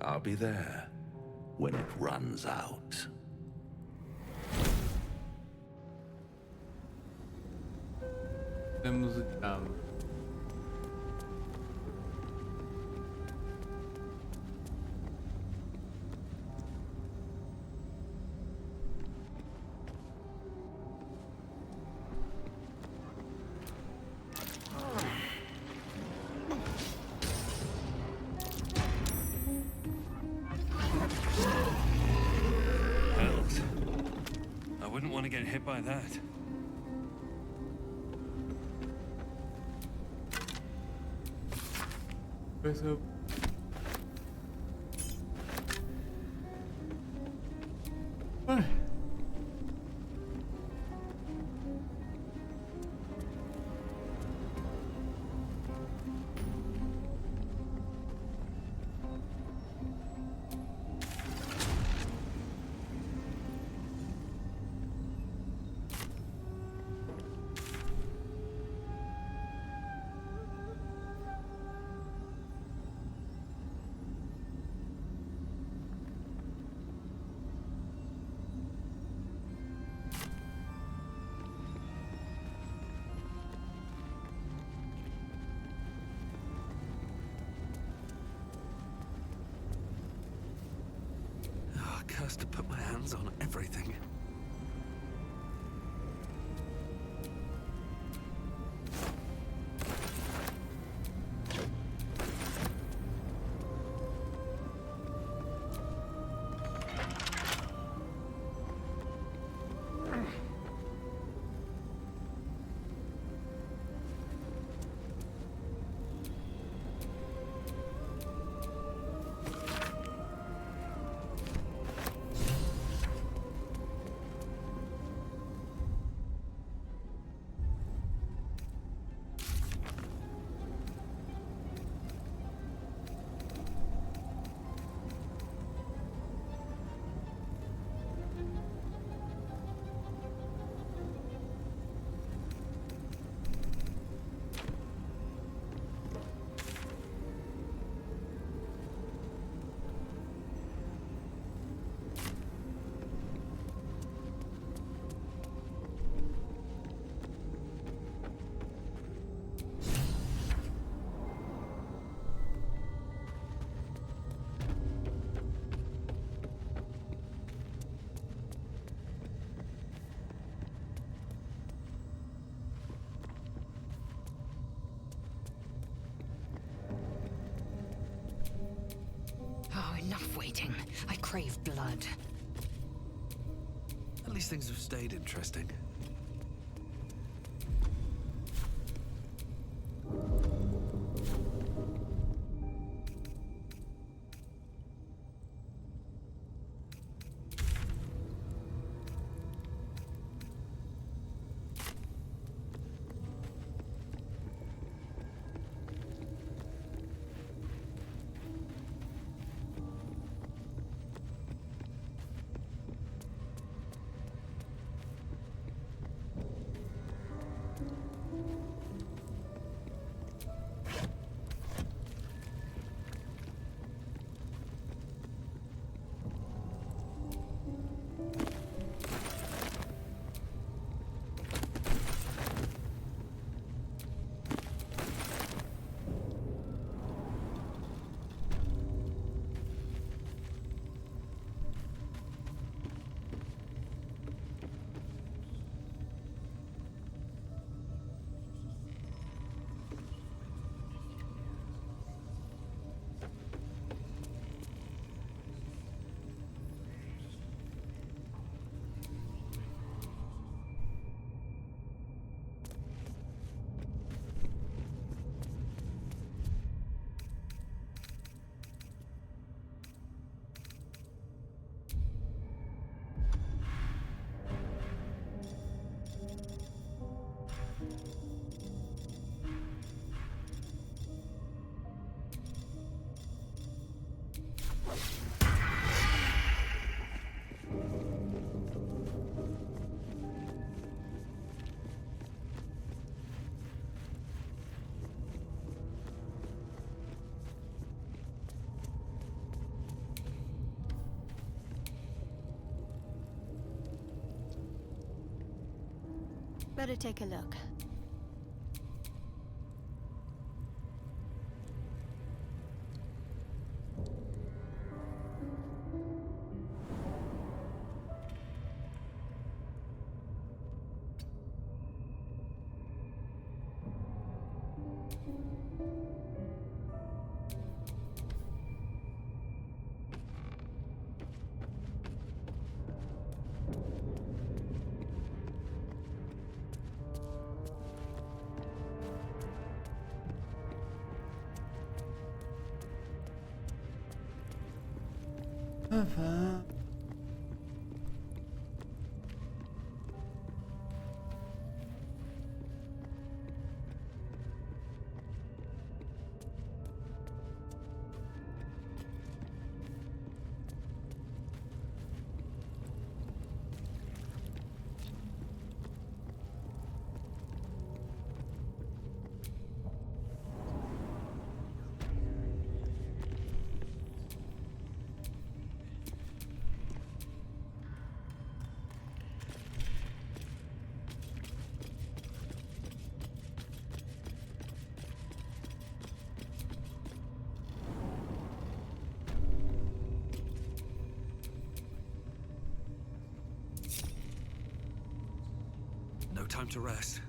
I'll be there when it runs out. Temos o diabo. Hells. I wouldn't want to get hit by that. What's up? Ai. To put my hands on everything. Oh, enough waiting. I crave blood. At least things have stayed interesting. Better take a look. No time to rest.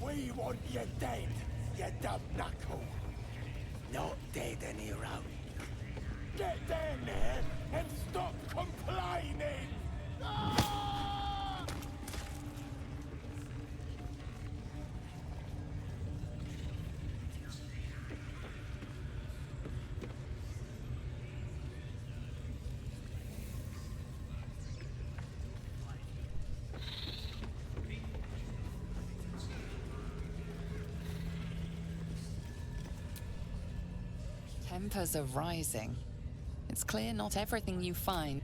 We want you dead, you dumb knuckle. Not dead any hero. Get down there and stop complaining! Ah! Tempers are rising. It's clear not everything you find.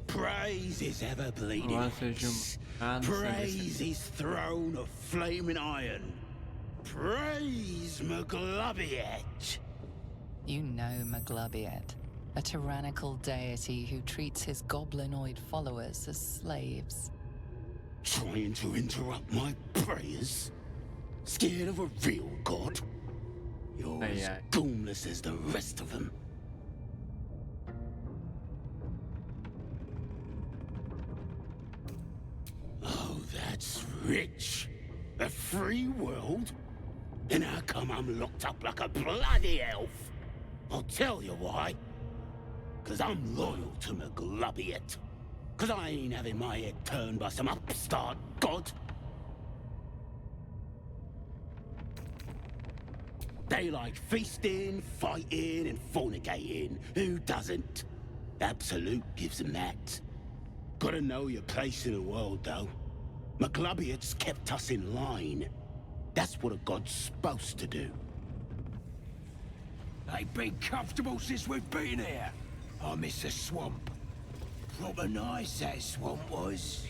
Praise his ever-bleeding. Praise his throne of flaming iron. Praise Maglubiet. You know Maglubiet, a tyrannical deity who treats his goblinoid followers as slaves. Trying to interrupt my prayers? Scared of a real god? You're as goomless as the rest of them. Oh, that's rich. A free world? And how come I'm locked up like a bloody elf? I'll tell you why. 'Cause I'm loyal to Maglubiet. 'Cause I ain't having my head turned by some upstart god. They like feasting, fighting, and fornicating. Who doesn't? Absolute gives them that. Gotta know your place in the world, though. Maglubiet's kept us in line. That's what a god's supposed to do. They've been comfortable since we've been here. I miss the swamp. Proper nice that swamp was.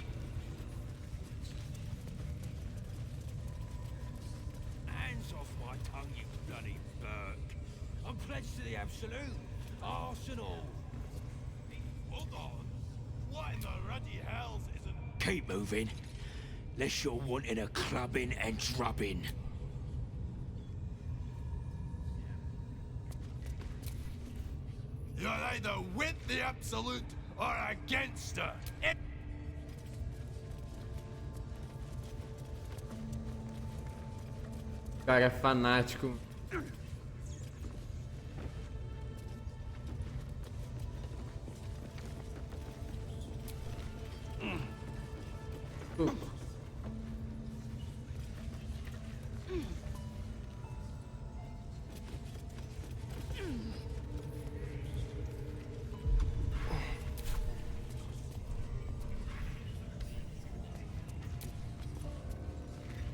Hands off my tongue, you bloody bird. I'm pledged to the absolute. Arse and all. Hold on. What in the ruddy hells isn't... Keep moving. Unless you're wanting a clubbing and drubbing. You're either with the absolute or against her. Cara, é fanático.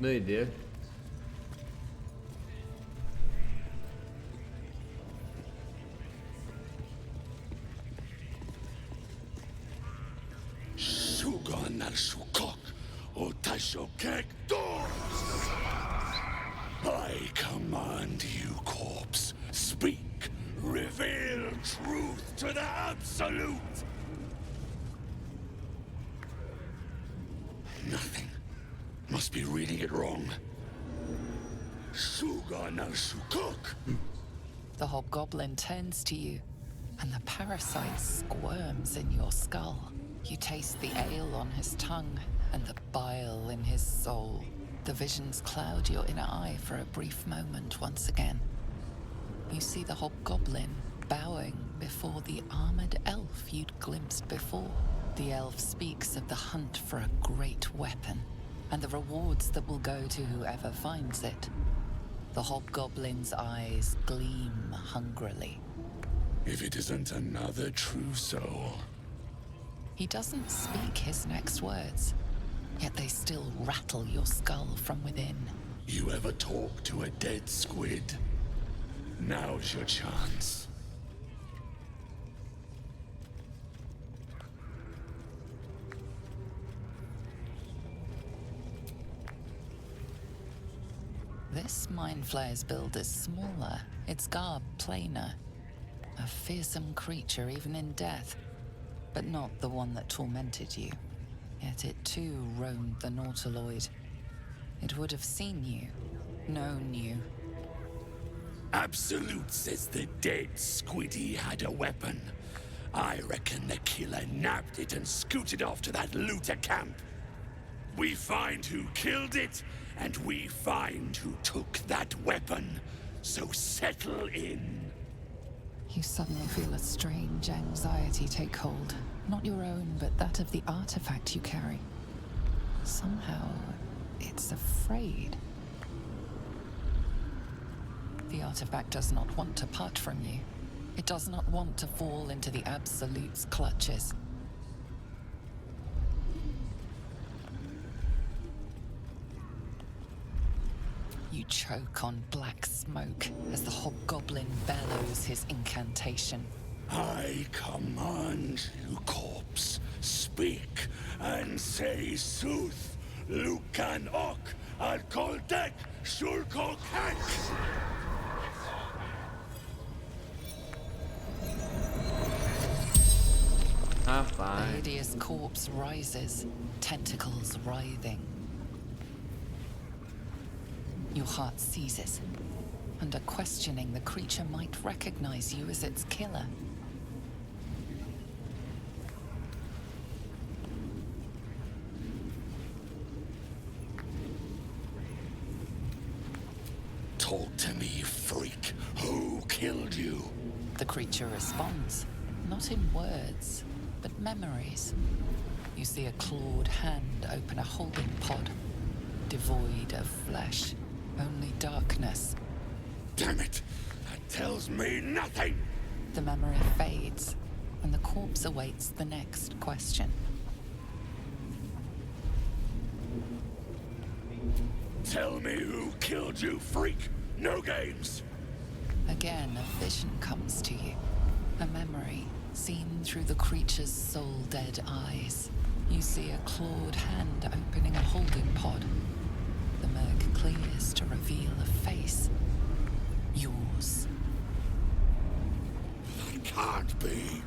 Doideira. I command you, corpse. Speak. Reveal truth to the absolute. Nothing. Must be reading it wrong. The hobgoblin turns to you, and the parasite squirms in your skull. You taste the ale on his tongue and the bile in his soul. The visions cloud your inner eye for a brief moment once again. You see the hobgoblin bowing before the armored elf you'd glimpsed before. The elf speaks of the hunt for a great weapon and the rewards that will go to whoever finds it. The hobgoblin's eyes gleam hungrily. If it isn't another true soul. He doesn't speak his next words, yet they still rattle your skull from within. You ever talk to a dead squid? Now's your chance. This Mind Flayer's build is smaller, its garb plainer. A fearsome creature even in death, but not the one that tormented you. Yet it too roamed the Nautiloid. It would have seen you, known you. Absolute says the dead squiddy had a weapon. I reckon the killer nabbed it and scooted off to that looter camp. We find who killed it, and we find who took that weapon. So settle in. You suddenly feel a strange anxiety take hold. Not your own, but that of the artifact you carry. Somehow, it's afraid. The artifact does not want to part from you. It does not want to fall into the Absolute's clutches. You choke on black smoke as the hobgoblin bellows his incantation. I command you, corpse. Speak and say sooth. Lucan ok al koldek shulkok hank. The hideous corpse rises, tentacles writhing. Your heart seizes. Under questioning, the creature might recognize you as its killer. Talk to me, freak. Who killed you? The creature responds, not in words, but memories. You see a clawed hand open a holding pod, devoid of flesh, only darkness. Damn it! That tells me nothing! The memory fades, and the corpse awaits the next question. Tell me who killed you, freak! No games! Again, a vision comes to you. A memory seen through the creature's soul-dead eyes. You see a clawed hand opening a holding pod. The murk clears to reveal a face. Yours. That can't be.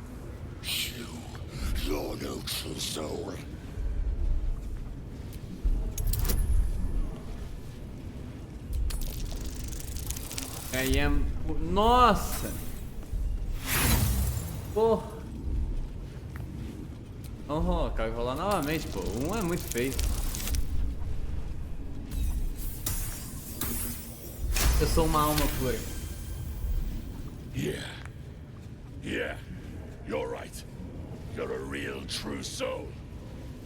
You're no true soul. Nossa! Porra. Vamos rolar, cara. Rolar novamente, pô. Um é muito feio. Eu sou uma alma pura. Yeah. Yeah. You're right. You're a real, true soul.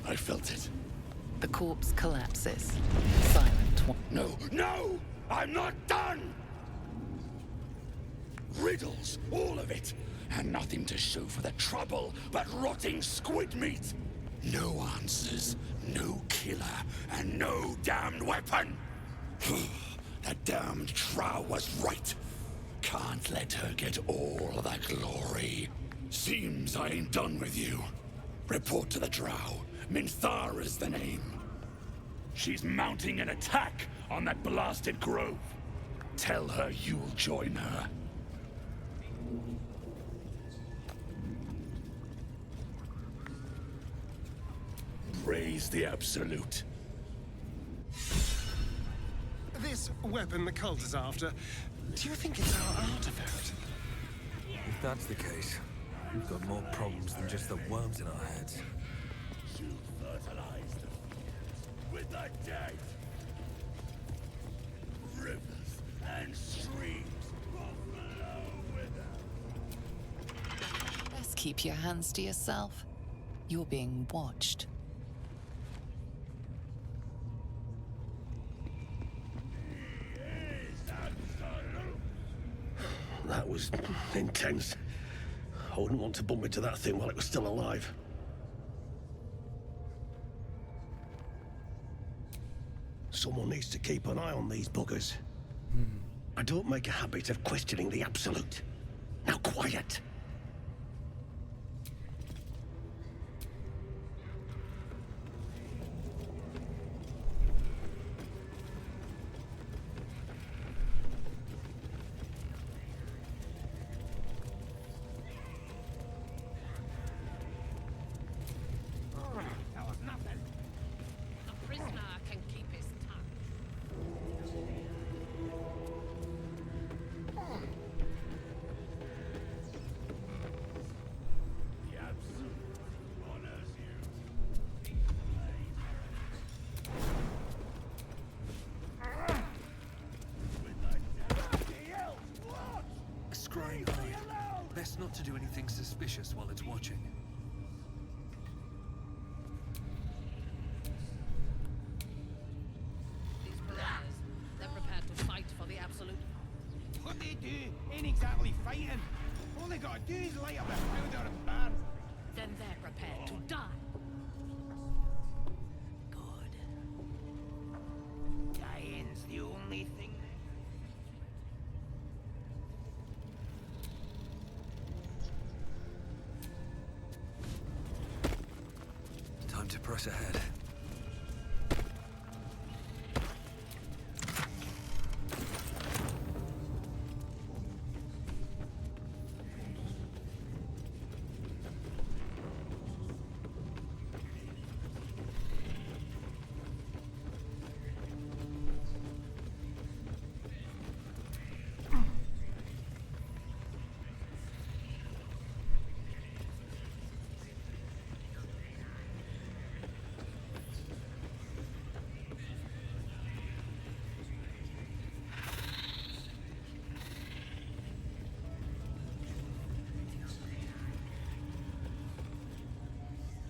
I felt it. The corpse collapses. Silent. No, no! I'm not done! Riddles, all of it. And nothing to show for the trouble but rotting squid meat. No answers, no killer, and no damned weapon. That damned Trow was right. Can't let her get all that glory. Seems I ain't done with you. Report to the Drow. Minthara's the name. She's mounting an attack on that blasted grove. Tell her you'll join her. Praise the Absolute. This weapon the cult is after, do you think it's our artifact? If that's the case, we've got more problems than just the worms in our heads. You fertilize the fields with the dead. Rivers and streams will flow with them. Best keep your hands to yourself. You're being watched. That was intense. I wouldn't want to bump into that thing while it was still alive. Someone needs to keep an eye on these buggers. I don't make a habit of questioning the Absolute. Now quiet. Best not to do anything suspicious while it's watching. These pariahs, they're prepared to fight for the Absolute. What they do ain't exactly fighting. All they gotta do is light up a powder and burn. Then they're prepared to die. Good. Dying's the only thing. Time to press ahead.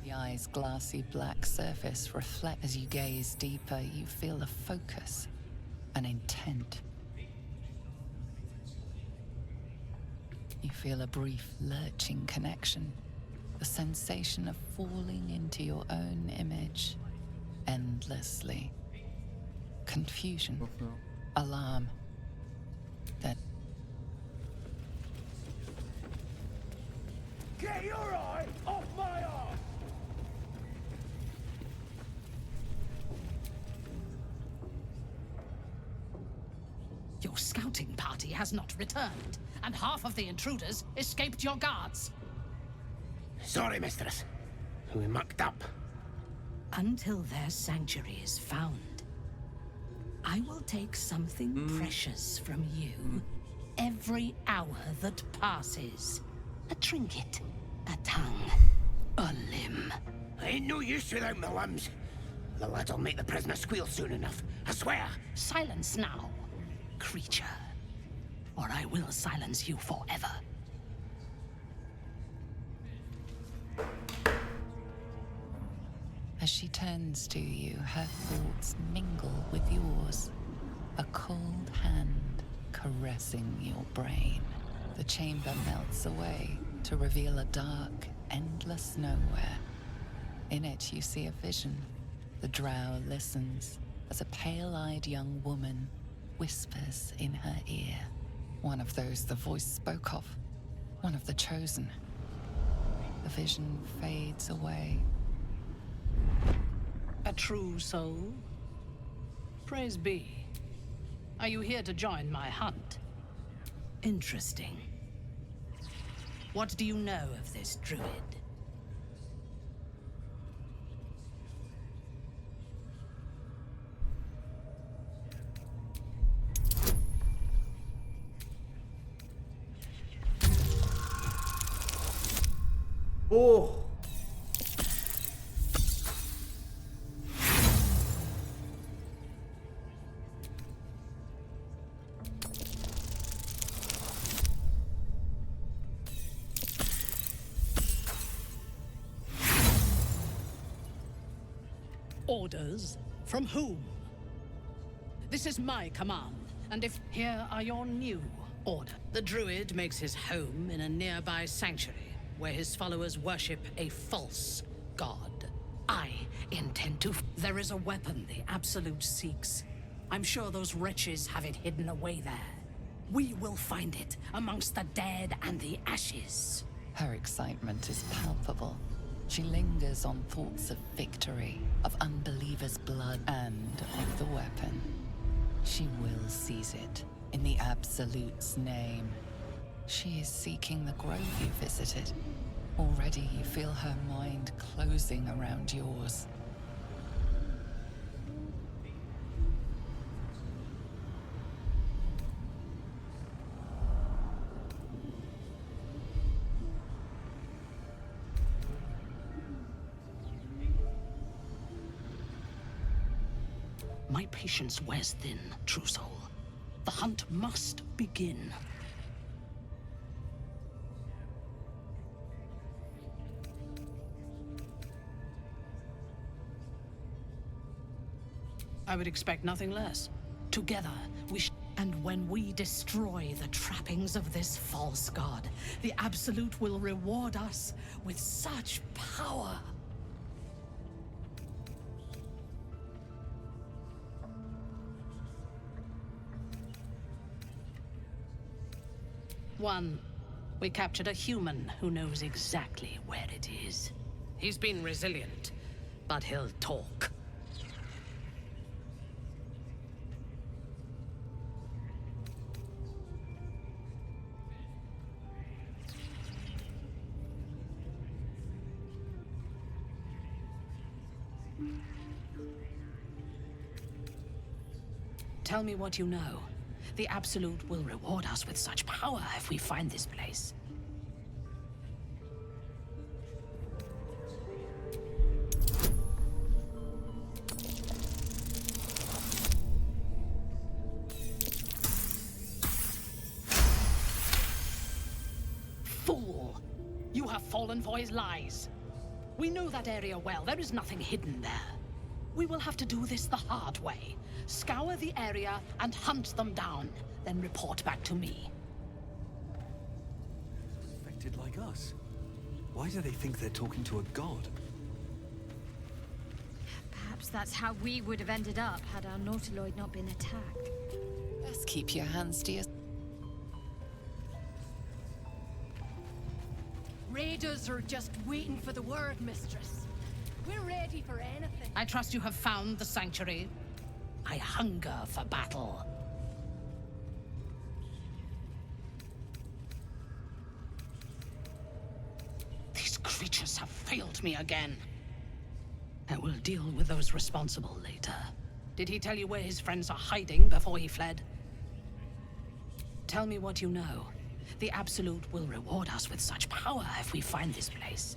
The eye's glassy black surface reflects as you gaze deeper. You feel a focus, an intent. You feel a brief lurching connection, the sensation of falling into your own image endlessly. Confusion, alarm, then Get your eye off my arm! Your scouting party has not returned, and half of the intruders escaped your guards. Sorry, mistress. We mucked up. Until their sanctuary is found, I will take something precious from you every hour that passes. A trinket, a tongue, a limb. I ain't no use without my limbs. The lad'll make the prisoner squeal soon enough, I swear. Silence now, creature, or I will silence you forever. As she turns to you, her thoughts mingle with yours. A cold hand caressing your brain. The chamber melts away to reveal a dark, endless nowhere. In it, you see a vision. The drow listens as a pale-eyed young woman whispers in her ear. One of those the voice spoke of. One of the chosen. The vision fades away. A true soul? Praise be. Are you here to join my hunt? Interesting. What do you know of this druid? Oh! Orders? From whom? This is my command, and if here are your new order. The druid makes his home in a nearby sanctuary, where his followers worship a false god. I intend to... There is a weapon the Absolute seeks. I'm sure those wretches have it hidden away there. We will find it amongst the dead and the ashes. Her excitement is palpable. She lingers on thoughts of victory, of unbelievers' blood, and of the weapon. She will seize it, in the Absolute's name. She is seeking the grove you visited. Already you feel her mind closing around yours. My patience wears thin, true soul. The hunt must begin. I would expect nothing less. Together, and when we destroy the trappings of this false god, the Absolute will reward us with such power. One, we captured a human who knows exactly where it is. He's been resilient, but he'll talk. Tell me what you know. The Absolute will reward us with such power if we find this place. Fool! You have fallen for his lies. We know that area well. There is nothing hidden there. We will have to do this the hard way. Scour the area and hunt them down, then report back to me. Affected like us? Why do they think they're talking to a god? Perhaps that's how we would have ended up had our nautiloid not been attacked. Best keep your hands to yourself. Raiders are just waiting for the word, mistress. We're ready for anything. I trust you have found the sanctuary. I hunger for battle. These creatures have failed me again. I will deal with those responsible later. Did he tell you where his friends are hiding before he fled? Tell me what you know. The Absolute will reward us with such power if we find this place.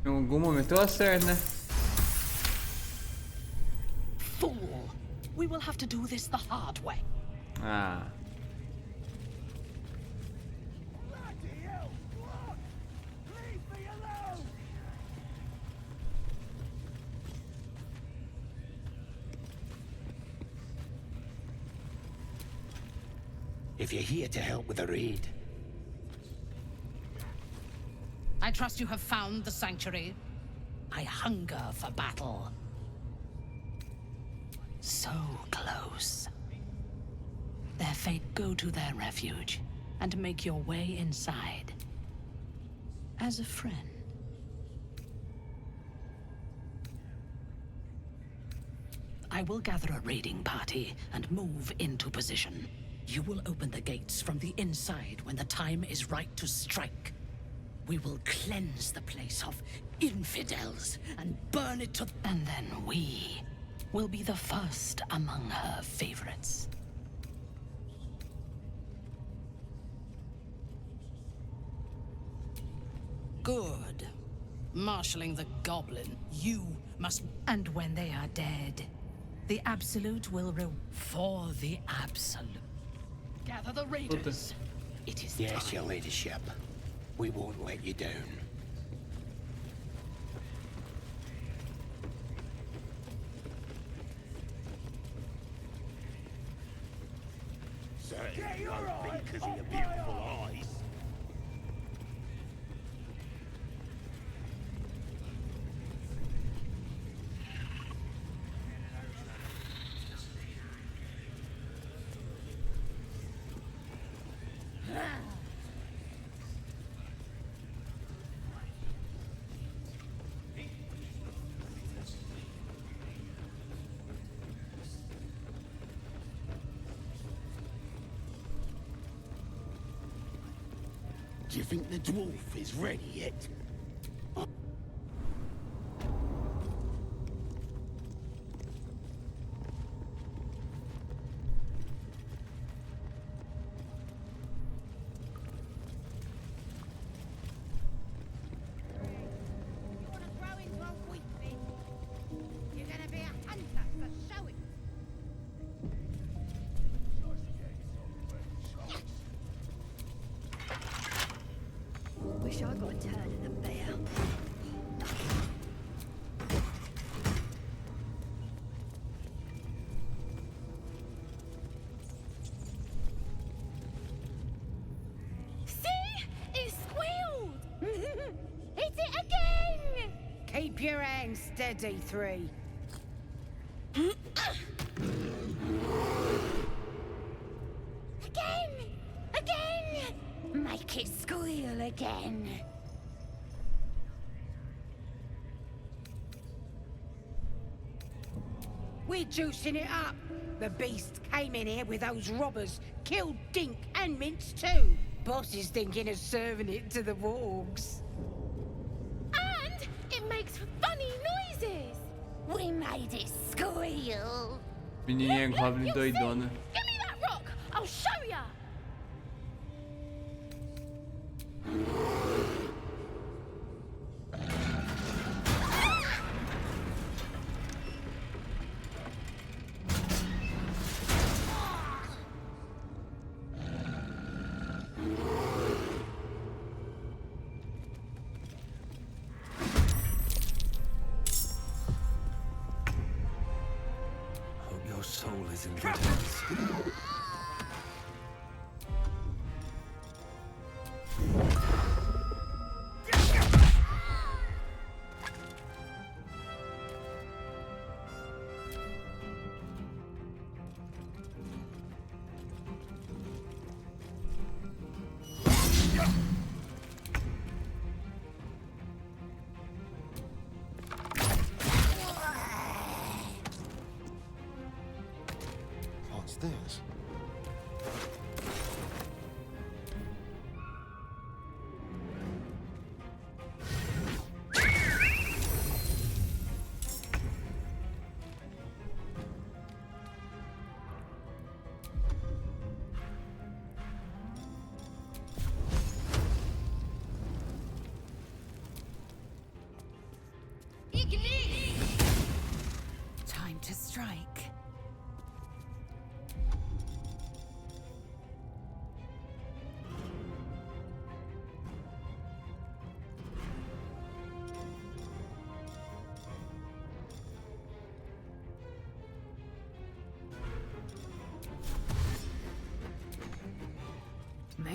Em algum momento eu acerto, né? Fool! We will have to do this the hard way. Ah. If you're here to help with the raid, I trust you have found the sanctuary. I hunger for battle. So close. Their fate, go to their refuge and make your way inside. As a friend. I will gather a raiding party and move into position. You will open the gates from the inside when the time is right to strike. We will cleanse the place of infidels and burn it to... And then we will be the first among her favorites. Good. Marshalling the goblin, you must... And when they are dead, the Absolute will for the Absolute. Gather the raiders. It is yes, time. your ladyship. We won't let you down. Certainly won't be because of your beautiful eyes. Do you think the dwarf is ready yet? Wish I got a turn in the bear. See? It squealed! Hit it again! Keep your hands steady, 3. Again! Make it squeal again. We're juicing it up. The beast came in here with those robbers, killed Dink and Mince too. Boss is thinking of serving it to the wargs. And it makes funny noises. We made it squeal. Menininha Goblin doidona. Give me that rock. I'll show ya. Hope your soul is in good hands. What's this?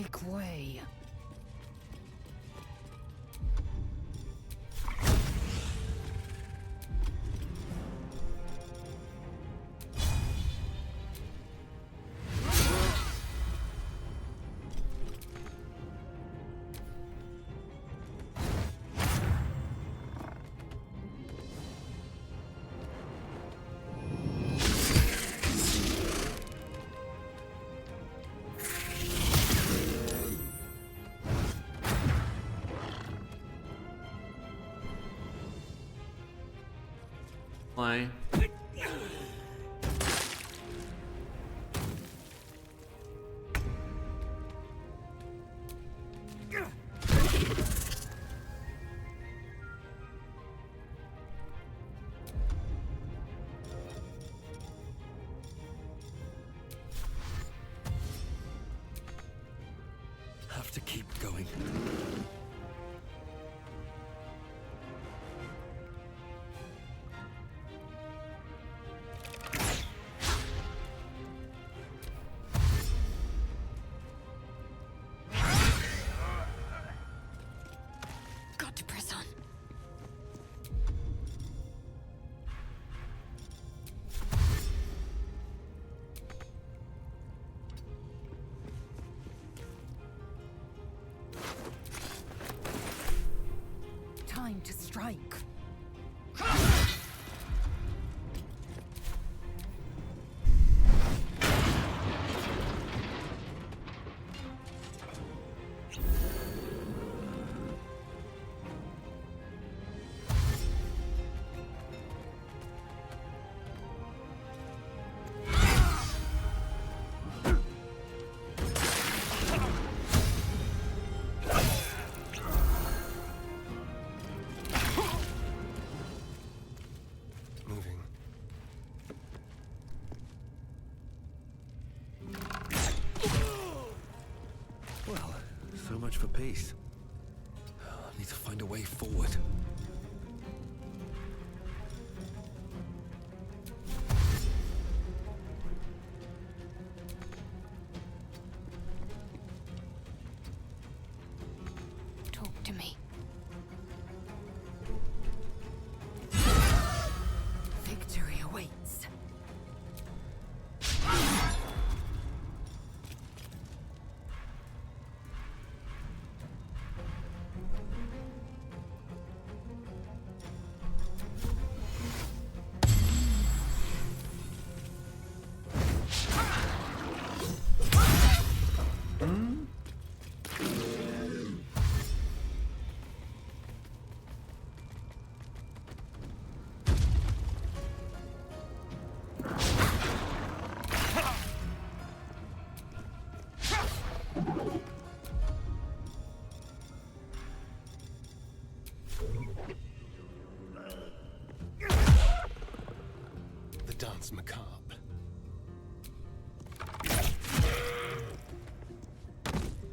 Make way. Why? Have to keep going. Got to press on. Time to strike. Moving. Well, so much for peace. I need to find a way forward. Talk to me. Victory awaits. The dance macabre.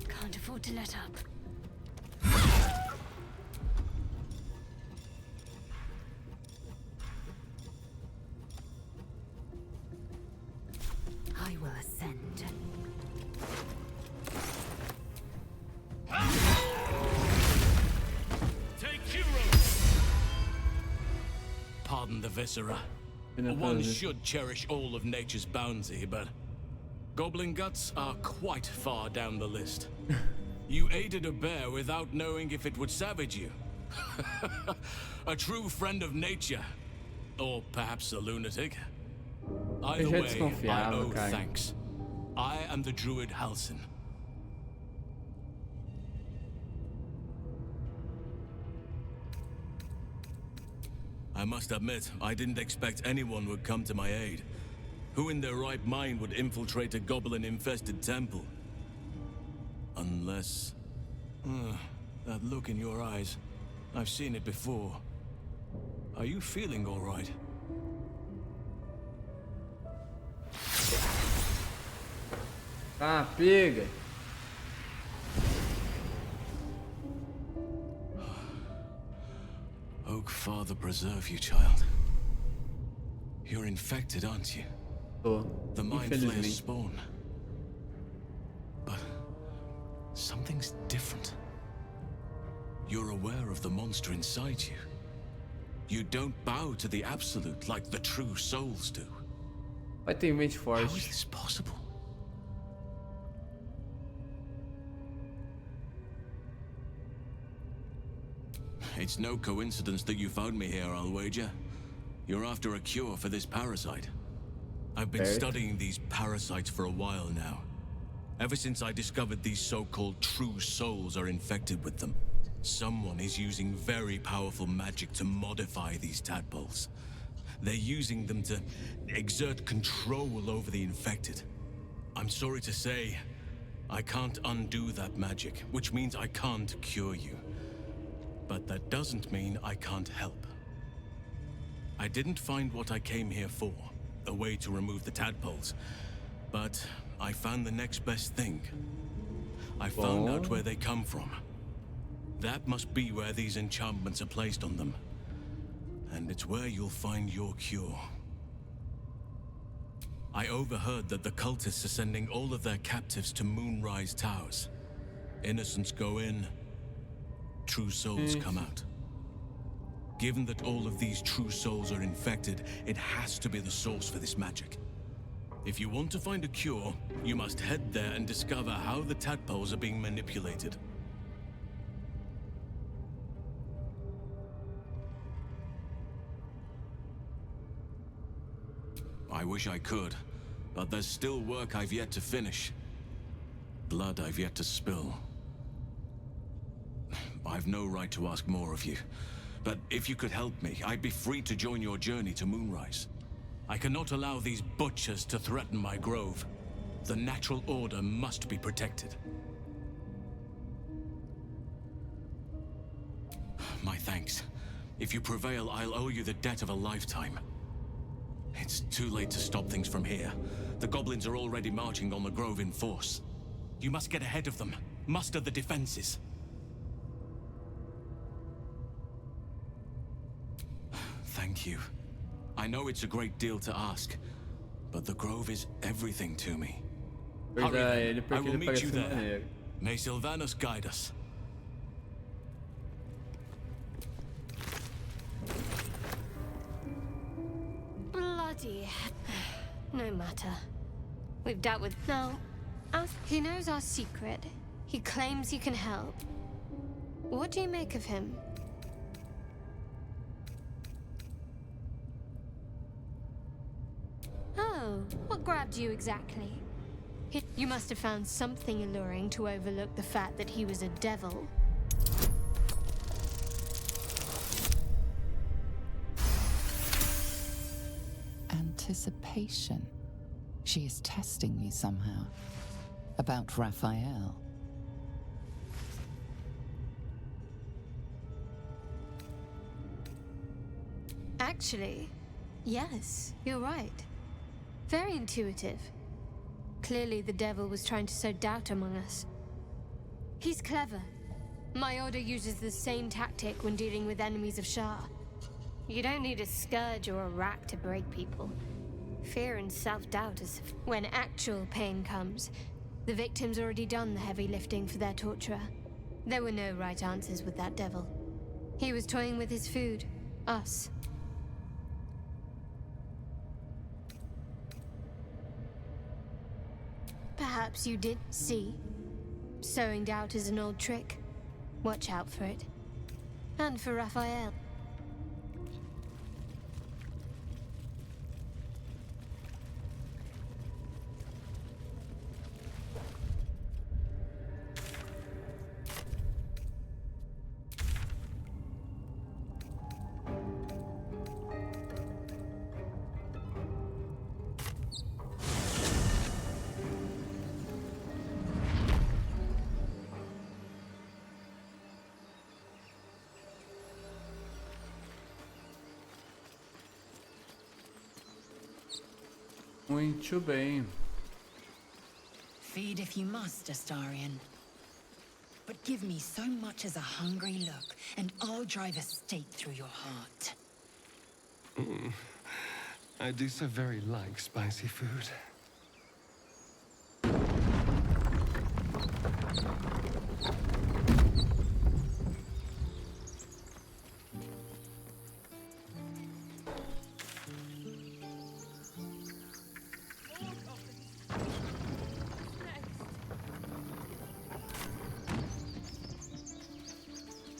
Can't afford to let up. I will ascend. Take hero! Pardon the viscera. One should cherish all of nature's bounty, but goblin guts are quite far down the list. You aided a bear without knowing if it would savage you. A true friend of nature. Or perhaps a lunatic. Either way, I owe thanks. I am the druid Halsin. I must admit, I didn't expect anyone would come to my aid. Who in their right mind would infiltrate a goblin-infested temple? Unless... that look in your eyes. I've seen it before. Are you feeling all right? Ah, pega! Oak Father preserve you, child. You're infected, aren't you? Oh, the Mind Flayer's spawn. But Something's different. You're aware of the monster inside you. You don't bow to the absolute like the true souls do. Vai ter mente forte. How is this possible? It's no coincidence that you found me here, I'll wager. You're after a cure for this parasite. I've been studying these parasites for a while now. Ever since I discovered these so-called true souls are infected with them. Someone is using very powerful magic to modify these tadpoles. They're using them to exert control over the infected. I'm sorry to say, I can't undo that magic, which means I can't cure you. But that doesn't mean I can't help. I didn't find what I came here for, a way to remove the tadpoles, but I found the next best thing. I found out where they come from. That must be where these enchantments are placed on them. And it's where you'll find your cure. I overheard that the cultists are sending all of their captives to Moonrise Towers. Innocents go in, true souls come out. Given that all of these true souls are infected, it has to be the source for this magic. If you want to find a cure, you must head there and discover how the tadpoles are being manipulated. I wish I could, but there's still work I've yet to finish. Blood I've yet to spill. I've no right to ask more of you, but if you could help me, I'd be free to join your journey to Moonrise. I cannot allow these butchers to threaten my grove. The natural order must be protected. My thanks. If you prevail, I'll owe you the debt of a lifetime. It's too late to stop things from here. The goblins are already marching on the grove in force. You must get ahead of them. Muster the defenses. Thank you. I know it's a great deal to ask, but the grove is everything to me. Hurry, I will meet you there. May Sylvanus guide us. Bloody. No matter. We've dealt with. Now, he knows our secret. He claims he can help. What do you make of him? Oh, what grabbed you exactly? You must have found something alluring to overlook the fact that he was a devil. Anticipation. She is testing me somehow. About Raphael. Actually, yes, you're right. Very intuitive. Clearly the devil was trying to sow doubt among us. He's clever. My order uses the same tactic when dealing with enemies of Shah. You don't need a scourge or a rack to break people. Fear and self-doubt is when actual pain comes. The victim's already done the heavy lifting for their torturer. There were no right answers with that devil. He was toying with his food. Us. Perhaps you did see. Sowing doubt is an old trick. Watch out for it. And for Raphael. Muito bem. Feed if you must, Astarion. But give me so much as a hungry look, and I'll drive a stake through your heart. I do so very like spicy food.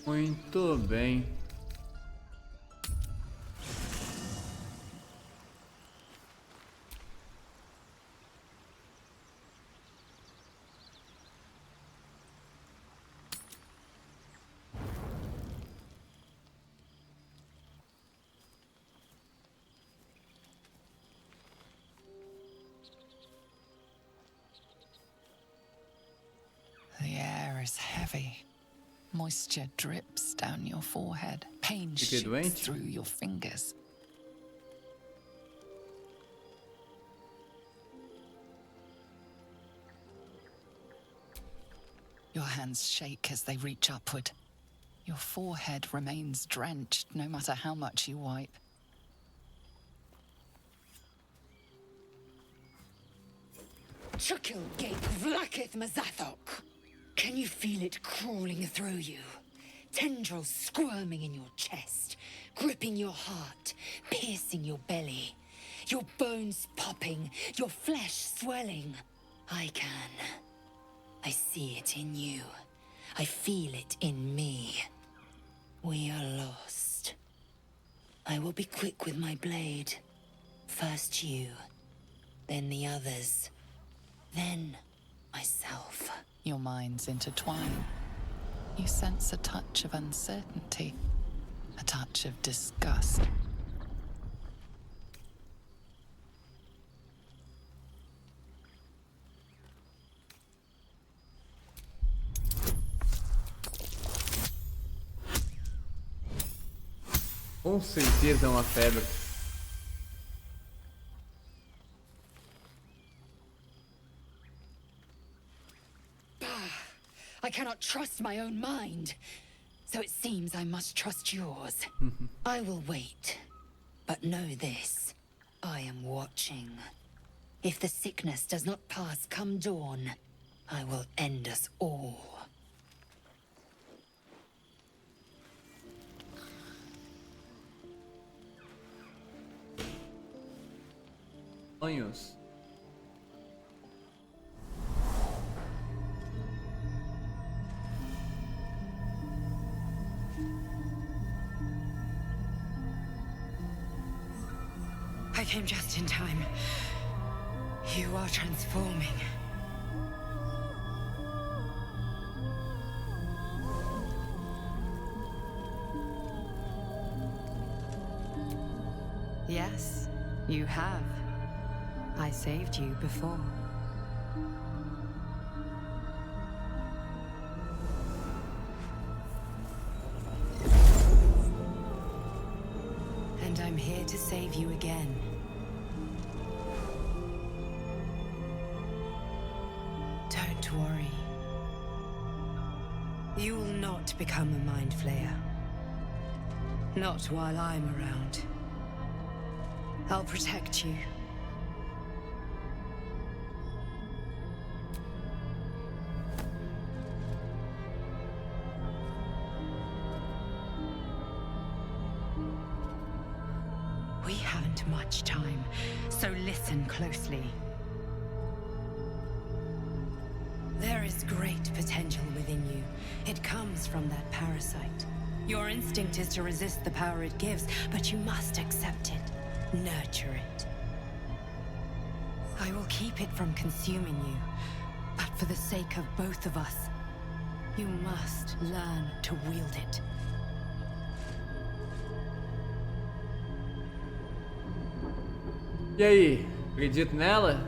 Muito bem. The air is heavy. Moisture drips down your forehead. Pain Fiquei shoots doente? through your fingers. Your hands shake as they reach upward. Your forehead remains drenched no matter how much you wipe. Chukil gate vlaketh mazathok. Can you feel it crawling through you? Tendrils squirming in your chest, gripping your heart, piercing your belly. Your bones popping, your flesh swelling. I can. I see it in you. I feel it in me. We are lost. I will be quick with my blade. First you, then the others, then myself. Your minds intertwine. You sense a touch of uncertainty, a touch of disgust. Com certeza é uma febre. I cannot trust my own mind, so it seems I must trust yours. I will wait, but know this, I am watching. If the sickness does not pass come dawn, I will end us all. Sonhos. I came just in time. You are transforming. Yes, you have. I saved you before. And I'm here to save you again. Don't worry. You will not become a mind flayer. Not while I'm around. I'll protect you. We haven't much time, so listen closely. There is great potential within you. It comes from that parasite. Your instinct is to resist the power it gives, but you must accept it, nurture it. I will keep it from consuming you, but for the sake of both of us, you must learn to wield it. E aí, acredito nela?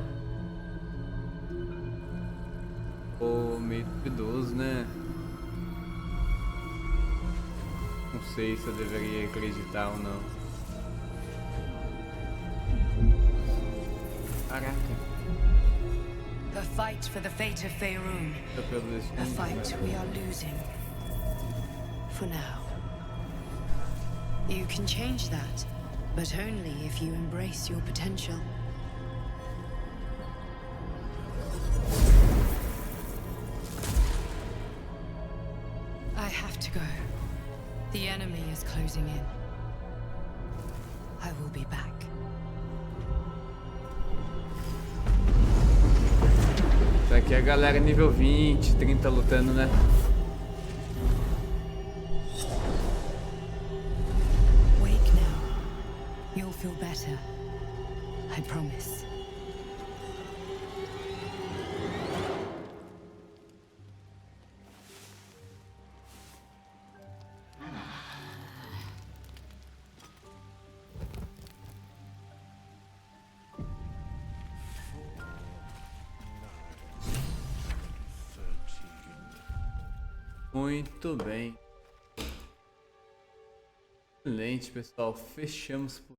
Pô, meio duvidoso, né? Não sei se eu deveria acreditar ou não. Caraca. A fight for the fate of Faerun. A fight we are losing. For now. You can change that, but only if you embrace your potential. I have to go. The enemy is closing in. I will be back. Isso aqui é a galera nível 20, 30 lutando, né? feel better. I promise. Muito bem. Excelente, pessoal. Fechamos por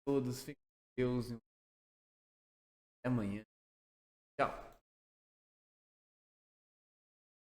todos. Fiquem com Deus. Até amanhã. Tchau.